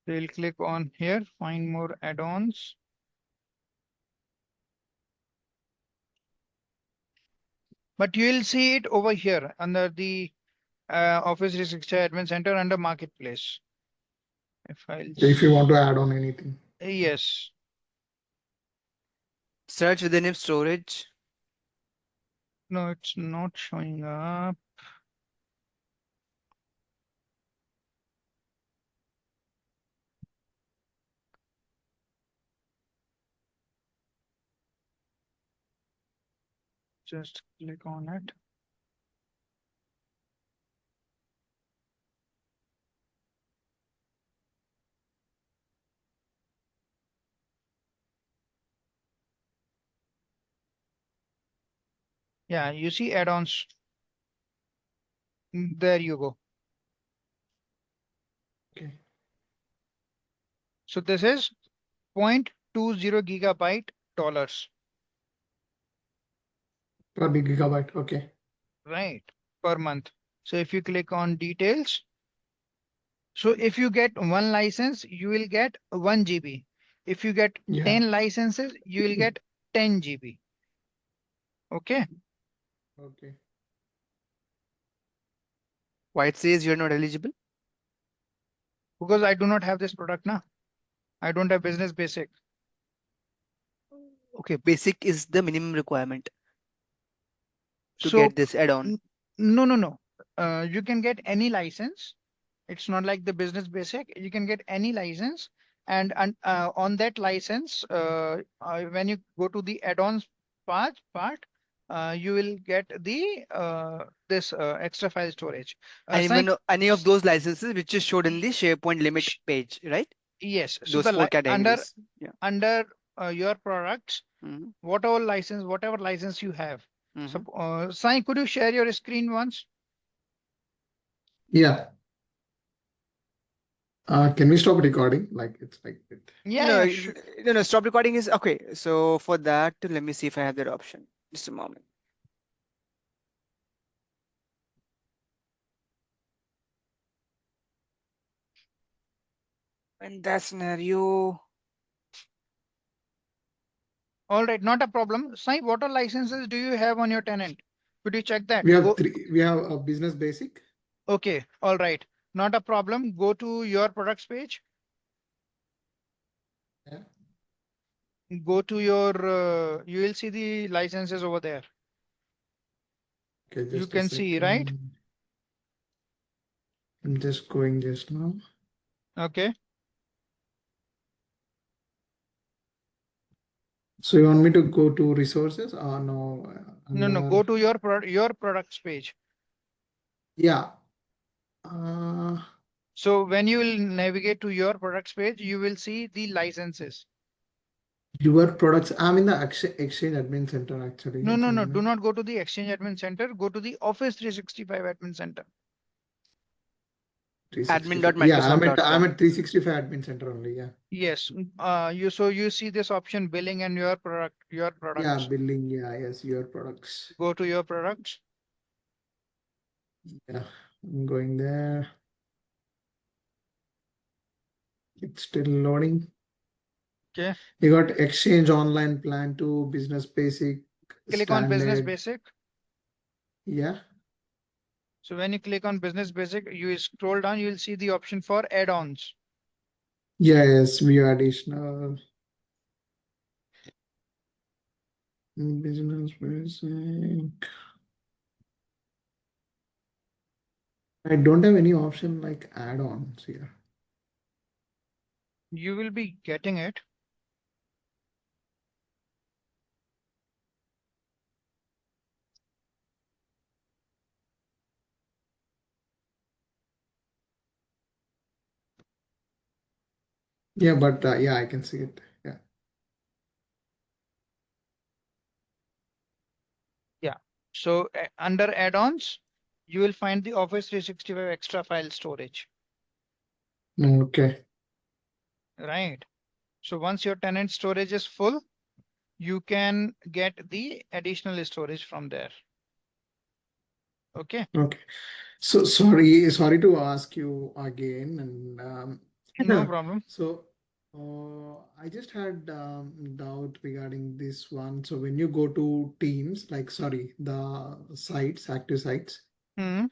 They'll click on here, find more add-ons. But you will see it over here under the Office 360 Admin Center under Marketplace. If If you want to add on anything. yes. Search within if storage. No, it's not showing up. Just click on it. Yeah, you see add-ons. There you go. Okay. So this is 0.20 gigabyte dollars, Per big gigabyte. Okay. right, per month. So if you click on details, so if you get one license, you will get 1 GB. If you get Yeah. 10 licenses, you will get 10 GB. Okay. Okay. Why it says you're not eligible? Because I do not have this product now. I don't have business basic. Okay, basic is the minimum requirement to So get this add-on. no, no, no. You can get any license. It's not like the business basic. You can get any license, and on that license, when you go to the add-ons part, you will get the this extra file storage. And Sai, even any of s- those licenses which is showed in the SharePoint limit sh- page, right? yes. So Those four under categories. Yeah. under your products, Mm-hmm. whatever license you have. Mm-hmm. So, Sai, could you share your screen once? Yeah. Can we stop recording? Like it's like it. Yeah, No, yeah, sure. no. Stop recording is okay. So for that, let me see if I have that option. Just a moment. In that scenario, All right, not a problem. Sai, what all licenses do you have on your tenant? Could you check that? We have Go. three. We have a business basic. Okay, all right. Not a problem. Go to your products page. Yeah. Go to your, you will see the licenses over there. Okay, You just a can see, right? second. I'm just going just now. Okay. So you want me to go to resources or no? No, no, Under go to your products page. yeah. Uh, So when you will navigate to your products page, you will see the licenses. your products. I'm in the exchange admin center actually No, at the no, no. Do moment. not go to the Exchange Admin Center. Go to the Office 365 Admin Center. 365. Yeah, I'm admin.microsoft.com. at 365 admin center only. Yeah. Yes. You see this option billing and your Yeah, products. billing. Yeah, yes, your products. Go to your products. Yeah, I'm going there. It's still loading. Okay. You got exchange online plan to business basic Click on Business standard. Basic. Yeah. So when you click on Business Basic, you scroll down, you will see the option for add-ons. Yes, view additional business basic. I don't have any option like add-ons here. You will be getting it. Yeah, but yeah, I can see it. Yeah. Yeah. So under add-ons, you will find the Office 365 extra file storage, Okay. right? So once your tenant storage is full, you can get the additional storage from there. Okay. Okay. So sorry to ask you again, and No problem. so I just had doubt regarding this one. So when you go to Teams, like sorry, the sites, active sites, Hmm.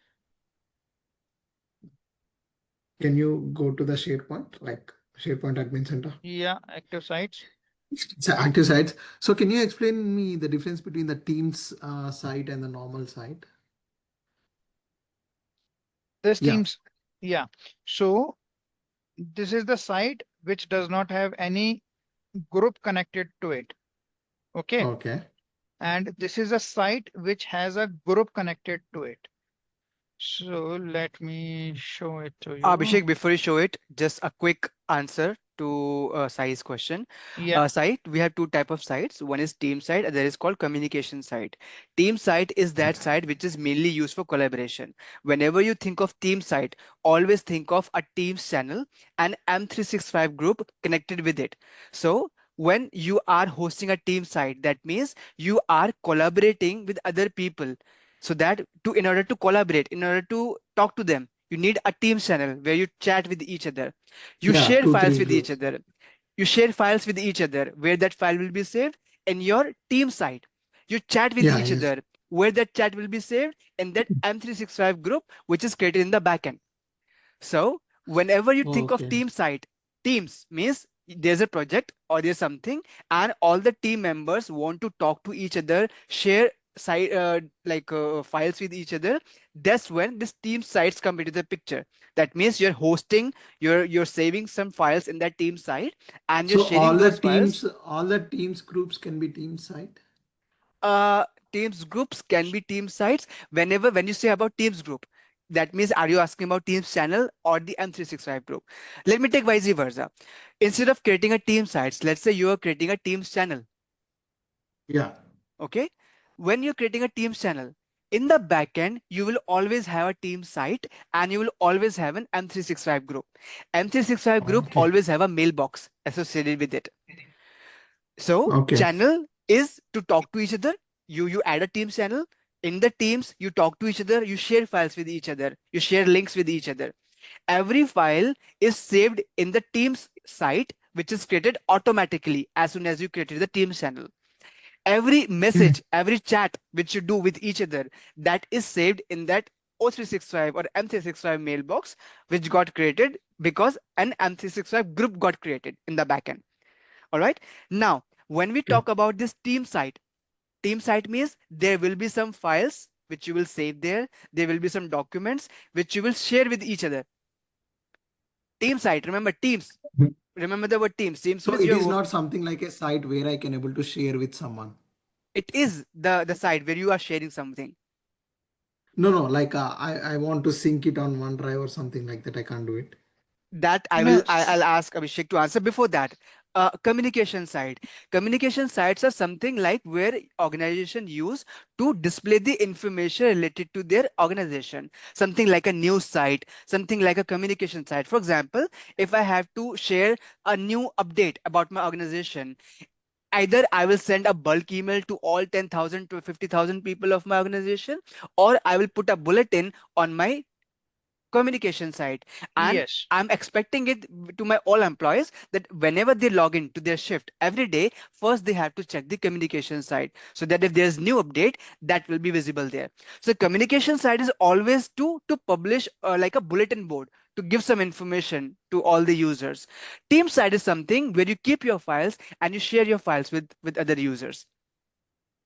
Can you go to the SharePoint, like SharePoint Admin Center? Yeah, active sites. So active sites. So can you explain me the difference between the Teams site and the normal site? This Yeah. Teams. Yeah. So this is the site which does not have any group connected to it. Okay. Okay. And this is a site which has a group connected to it. So let me show it to you. Abhishek, before you show it, just a quick answer to Sai's question. Yeah. Site, we have two type of sites. One is team site, other is called communication site. Team site is that site which is mainly used for collaboration. Whenever you think of team site, always think of a Teams channel and M365 group connected with it. So when you are hosting a team site, that means you are collaborating with other people. So that in order to collaborate, in order to talk to them, you need a Teams channel where you chat with each other. You Yeah, share two, files three with each groups. other. You share files with each other where that file will be saved in your team site. You chat with Yeah, each yes. other where that chat will be saved in that M365 group, which is created in the backend. So whenever you think of Okay. team site, teams means there's a project or there's something, and all the team members want to talk to each other, share site files with each other. That's when this team sites come into the picture. That means you're hosting, you're saving some files in that team site, and you're So sharing those files. all the teams groups can be team site. uh Teams groups can be team sites. When you say about teams group, that means are you asking about teams channel or the M365 group? Let me take vice versa. Instead of creating a team sites, let's say you are creating a teams channel. Yeah. Okay, when you're creating a teams channel, in the backend you will always have a team site, and you will always have an M365 group. M365 group Okay. always have a mailbox associated with it. So Okay. channel is to talk to each other. You add a Teams channel. In the Teams, you talk to each other, you share files with each other, you share links with each other. Every file is saved in the Teams site, which is created automatically as soon as you created the Teams channel. Every message, every chat which you do with each other, that is saved in that O365 or M365 mailbox, which got created because an M365 group got created in the backend. All right. Now, when we Okay. talk about this team site means there will be some files which you will save there. There will be some documents which you will share with each other. Team site, remember teams. Remember the word teams. Teams So means it is not something like a site where I can able to share with someone. it is the site where you are sharing something. No, no, like I want to sync it on OneDrive or something like that. I can't do it. That No, I'll ask Abhishek to answer. Before that, communication sites are something like where organization use to display the information related to their organization, something like a news site, something like a communication site. For example, if I have to share a new update about my organization, either I will send a bulk email to all 10,000 to 50,000 people of my organization, or I will put a bulletin on my communication side, and yes. I'm expecting it to my all employees that whenever they log in to their shift every day, first they have to check the communication side, so that if there's new update, that will be visible there. So communication side is always to publish like a bulletin board, to give some information to all the users. Team side is something where you keep your files and you share your files with other users.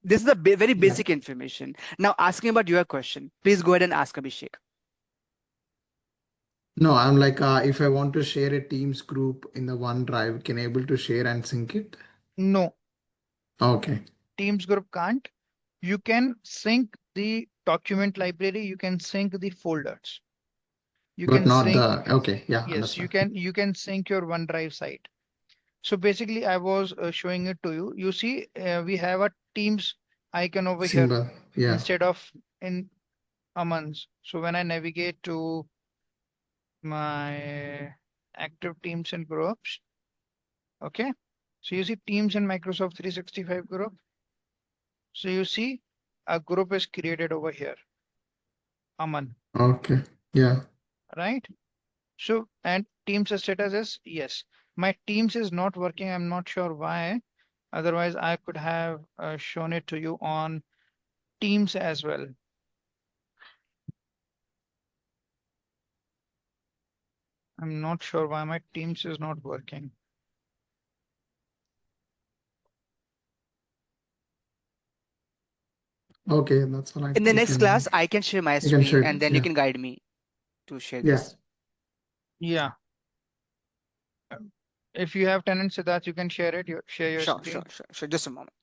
This is the very Yeah. basic information. Now asking about your question, please go ahead and ask Abhishek. No, I'm like if I want to share a Teams group in the OneDrive, can I able to share and sync it? No, Okay. Teams group can't. You can sync the document library, you can sync the folders. You But can not sync, the okay. Yeah, yes, understand. you can sync your OneDrive site. So basically, I was showing it to you. You see, we have a Teams icon over here Symbol. Yeah. instead of in Aman's. So when I navigate to my active teams and groups, okay. So you see Teams and Microsoft 365 group. So you see a group is created over here, Aman, Okay. Yeah. right? So, and Teams status is yes. My Teams is not working. I'm not sure why. Otherwise, I could have shown it to you on Teams as well. I'm not sure why my Teams is not working. Okay, that's all right. In the You next can class, I can share my you can screen share and it. then you Yeah. can guide me to share Yeah. this. Yeah. If you have tenants, Siddharth, you can share it. Share your Sure, sure, screen. sure, sure. Just a moment.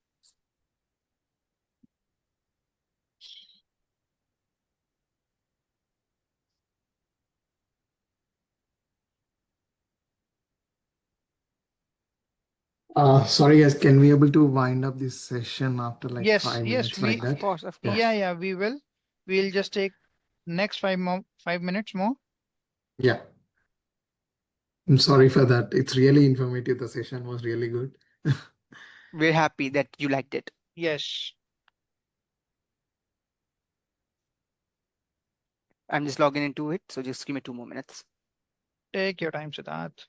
Sorry, guys, can we able to wind up this session after like Yes, five yes, minutes like Of that? course, of Yeah. yeah, course. yeah, we will. We'll just take next 5 minutes more. Yeah. I'm sorry for that. It's really informative. The session was really good. We're happy that you liked it. Yes. I'm just logging into it, so just give me 2 more minutes. Take your time, Siddharth.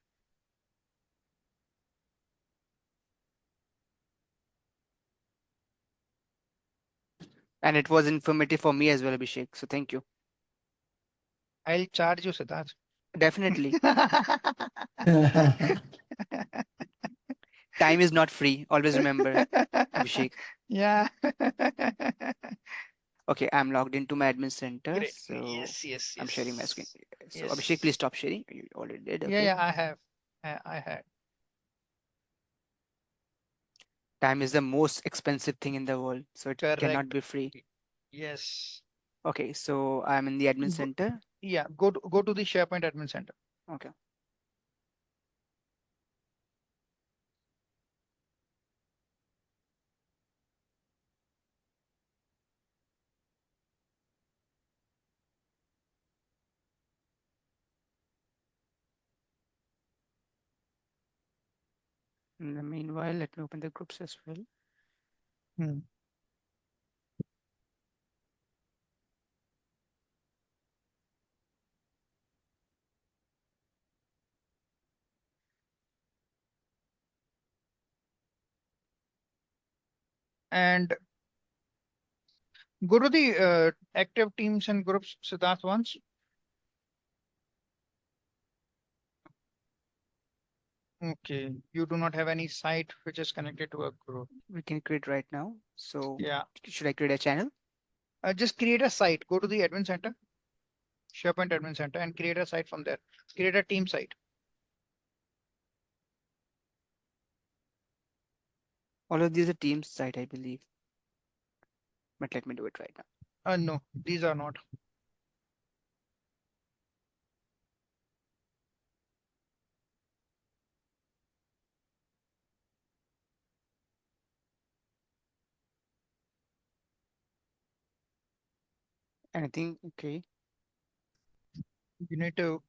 And it was informative for me as well, Abhishek. So thank you. I'll charge you, Siddharth. Definitely. Time is not free. Always remember, Abhishek. Yeah. Okay, I'm logged into my admin center, Great. so Yes, yes, I'm sharing my screen. yes. So Abhishek, please Yes. stop sharing. You already did. Yeah, Okay. yeah, I have. I had. Time is the most expensive thing in the world, so it cannot Correct. be free. Yes. Okay, so I'm in the admin Go, center. yeah, go to the SharePoint admin center. Okay. In the meanwhile, let me open the groups as well. Hmm. And go to the active teams and groups, Siddharth once. Okay. You do not have any site which is connected to a group. We can create right now. So Yeah. should I create a channel? Just create a site. Go to the admin center, SharePoint admin center, and create a site from there. Create a team site. All of these are Teams site, I believe. But let me do it right now. No, these are not. Anything? Okay. You need to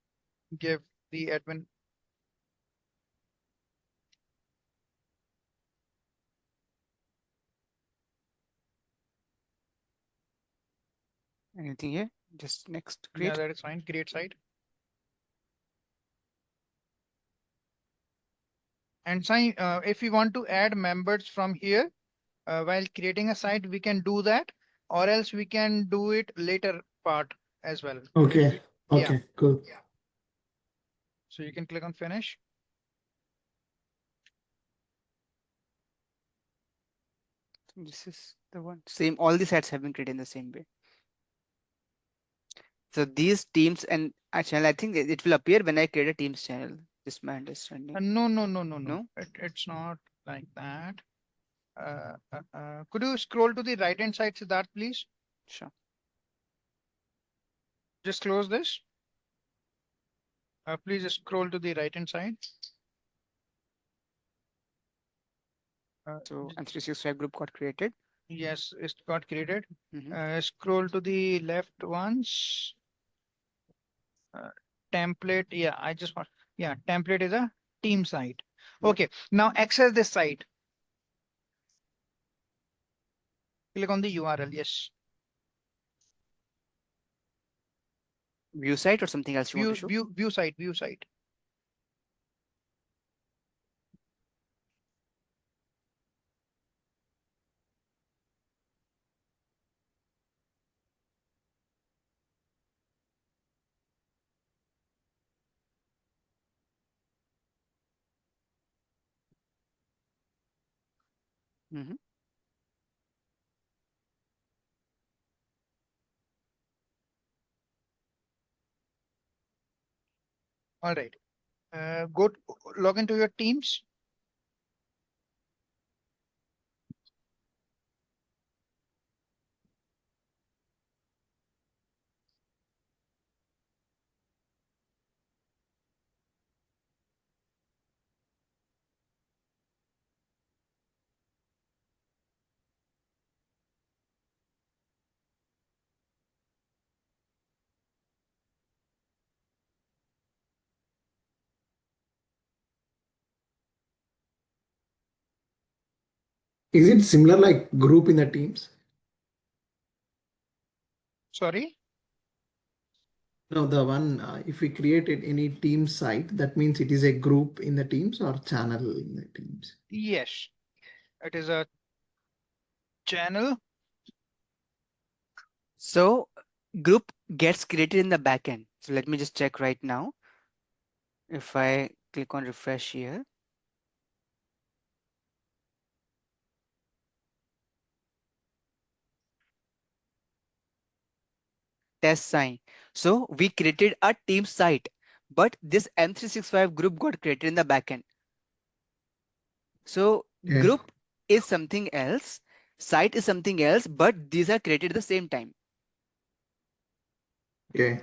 give the admin. Anything here? Just next. Yeah, Create. that is fine. Create site. And sign. If you want to add members from here while creating a site, we can do that, or else we can do it later part as well. Okay. Yeah. Okay. Cool. So you can click on finish. This is the one. Same. All the sites have been created in the same way. So these teams and a channel, I think it will appear when I create a Teams channel. This is my understanding. No, no, no, no, no. No? It's not like that. Could you scroll to the right hand side, Siddharth, please? Sure. Just close this. Please scroll to the right hand side. So M365 group got created. Yes, it's got created. Hmm. Scroll to the left once. Uh, Template. Yeah, I just want. Yeah, template is a team site. Yep. Okay, now access this site. Click on the URL. Yes. View site or something else you want to show? View site. Mhm. All right. Go log into your Teams. Is it similar like group in the Teams? Sorry. No, the one, if we created any team site, that means it is a group in the Teams or channel in the Teams. Yes, it is a channel. So group gets created in the backend. So let me just check right now. If I click on refresh here, test sign. So we created a team site, but this M365 group got created in the backend. So Yeah. group is something else, site is something else, but these are created at the same time. Yeah.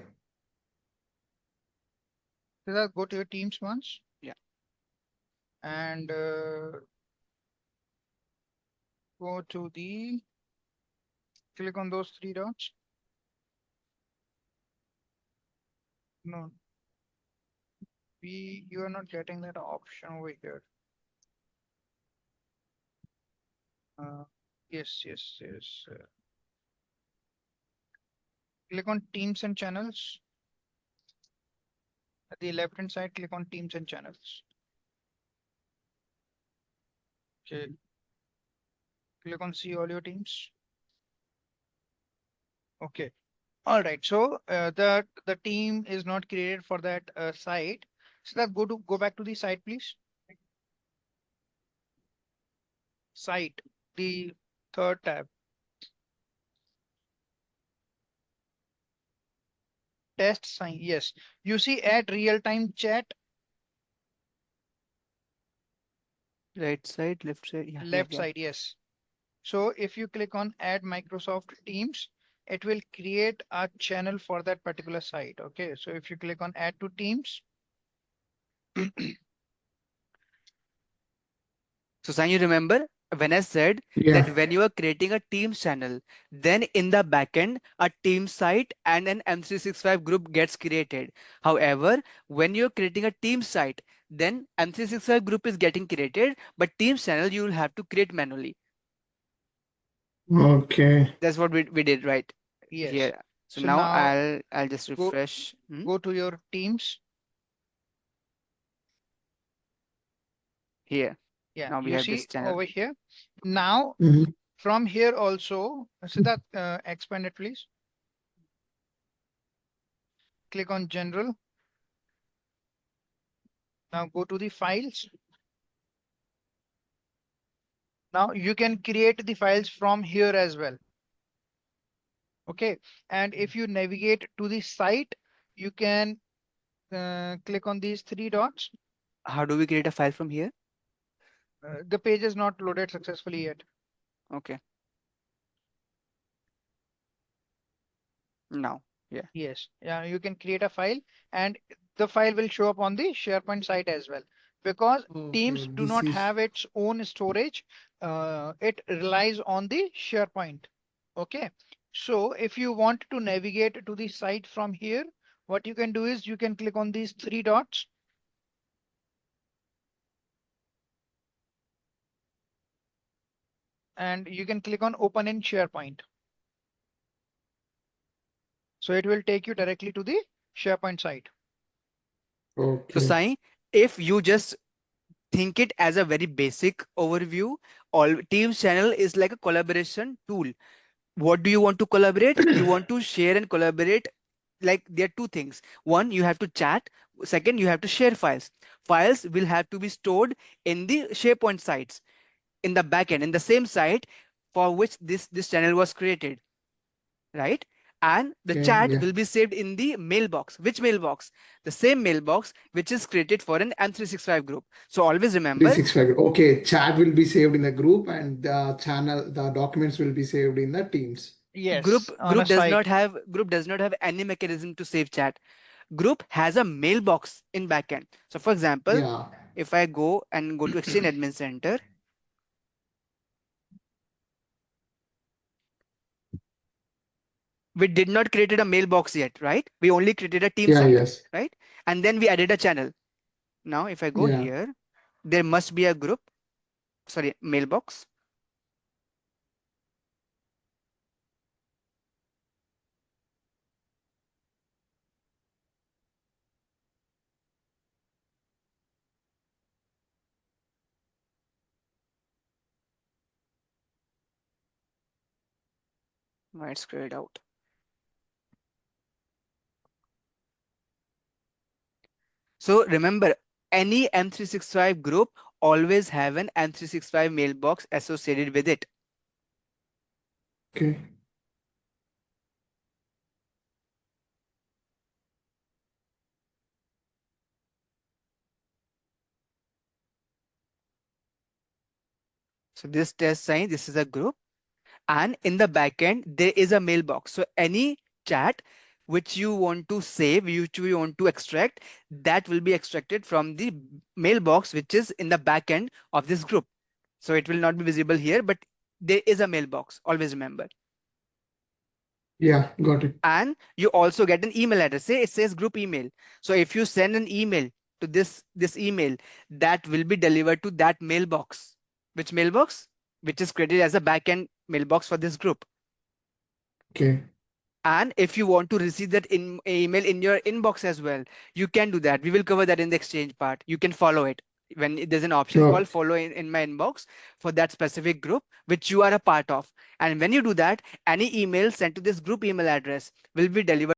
Siddharth, go to your Teams once Yeah. and go to the, click on those three dots. No, you are not getting that option over here. Yes, yes, yes. Click on Teams and Channels. At the left hand side, click on Teams and Channels. Okay. Click on See All Your Teams. Okay. All right. So the team is not created for that site. So that go back to the site, please. Site, the third tab. Test sign. Yes. You see add real time chat, Right side, left side. Yeah, here, left yeah. side. Yes. So if you click on add Microsoft Teams, it will create a channel for that particular site. Okay. So if you click on add to Teams, So Sai, you remember when I said Yeah. that when you are creating a Teams channel, then in the backend, a team site and an M365 group gets created. However, when you're creating a team site, then M365 group is getting created, but Teams channel you will have to create manually. Okay. That's what we did right yes. here. So So now now I'll just go refresh. go to your Teams. Here. Yeah, Now we you have this see channel. over here. Now Mhm. from here also, Siddharth, expand it, please. Click on General. Now go to the files. Now you can create the files from here as well. Okay. And if you navigate to the site, you can click on these three dots. How do we create a file from here? The page is not loaded successfully yet. Okay. Now. Yeah. Yes, yeah, you can create a file and the file will show up on the SharePoint site as well. Because Okay, Teams do this not is have its own storage, it relies on the SharePoint. Okay, so if you want to navigate to the site from here, what you can do is you can click on these three dots and you can click on Open in SharePoint. So it will take you directly to the SharePoint site. So okay. Sai, if you just think it as a very basic overview, all Teams channel is like a collaboration tool. What do you want to collaborate? You want to share and collaborate. Like there are two things. One, you have to chat. Second, you have to share files. Files will have to be stored in the SharePoint sites. in the backend, in the same site for which this channel was created, right? And the Okay. chat Yeah. will be saved in the mailbox. Which mailbox? The same mailbox which is created for an M365 group. So always remember, 365. Okay. Chat will be saved in the group and the channel, the documents will be saved in the Teams. Yes, on a site. group does not have any mechanism to save chat. Group has a mailbox in backend. So for example, Yeah. if I go to Exchange Admin Center, we did not created a mailbox yet, right? We only created a team Yeah. site, Yes. right? And then we added a channel. Now if I go Yeah. here, there must be a group, sorry, mailbox. Right, scroll it out. So remember, any M365 group always have an M365 mailbox associated with it. Okay. So this test sign, this is a group, and in the backend there is a mailbox. So any chat which you want to save, which you want to extract, that will be extracted from the mailbox which is in the backend of this group. So it will not be visible here, but there is a mailbox. Always remember. Yeah. Got it. And you also get an email address. Say it says group email. So if you send an email to this email, that will be delivered to that mailbox. Which mailbox? Which is created as a backend mailbox for this group. Okay. And if you want to receive that email in your inbox as well, you can do that. We will cover that in the exchange part. You can follow it when there's an option Sure. called follow in my inbox for that specific group which you are a part of. And when you do that, any email sent to this group email address will be delivered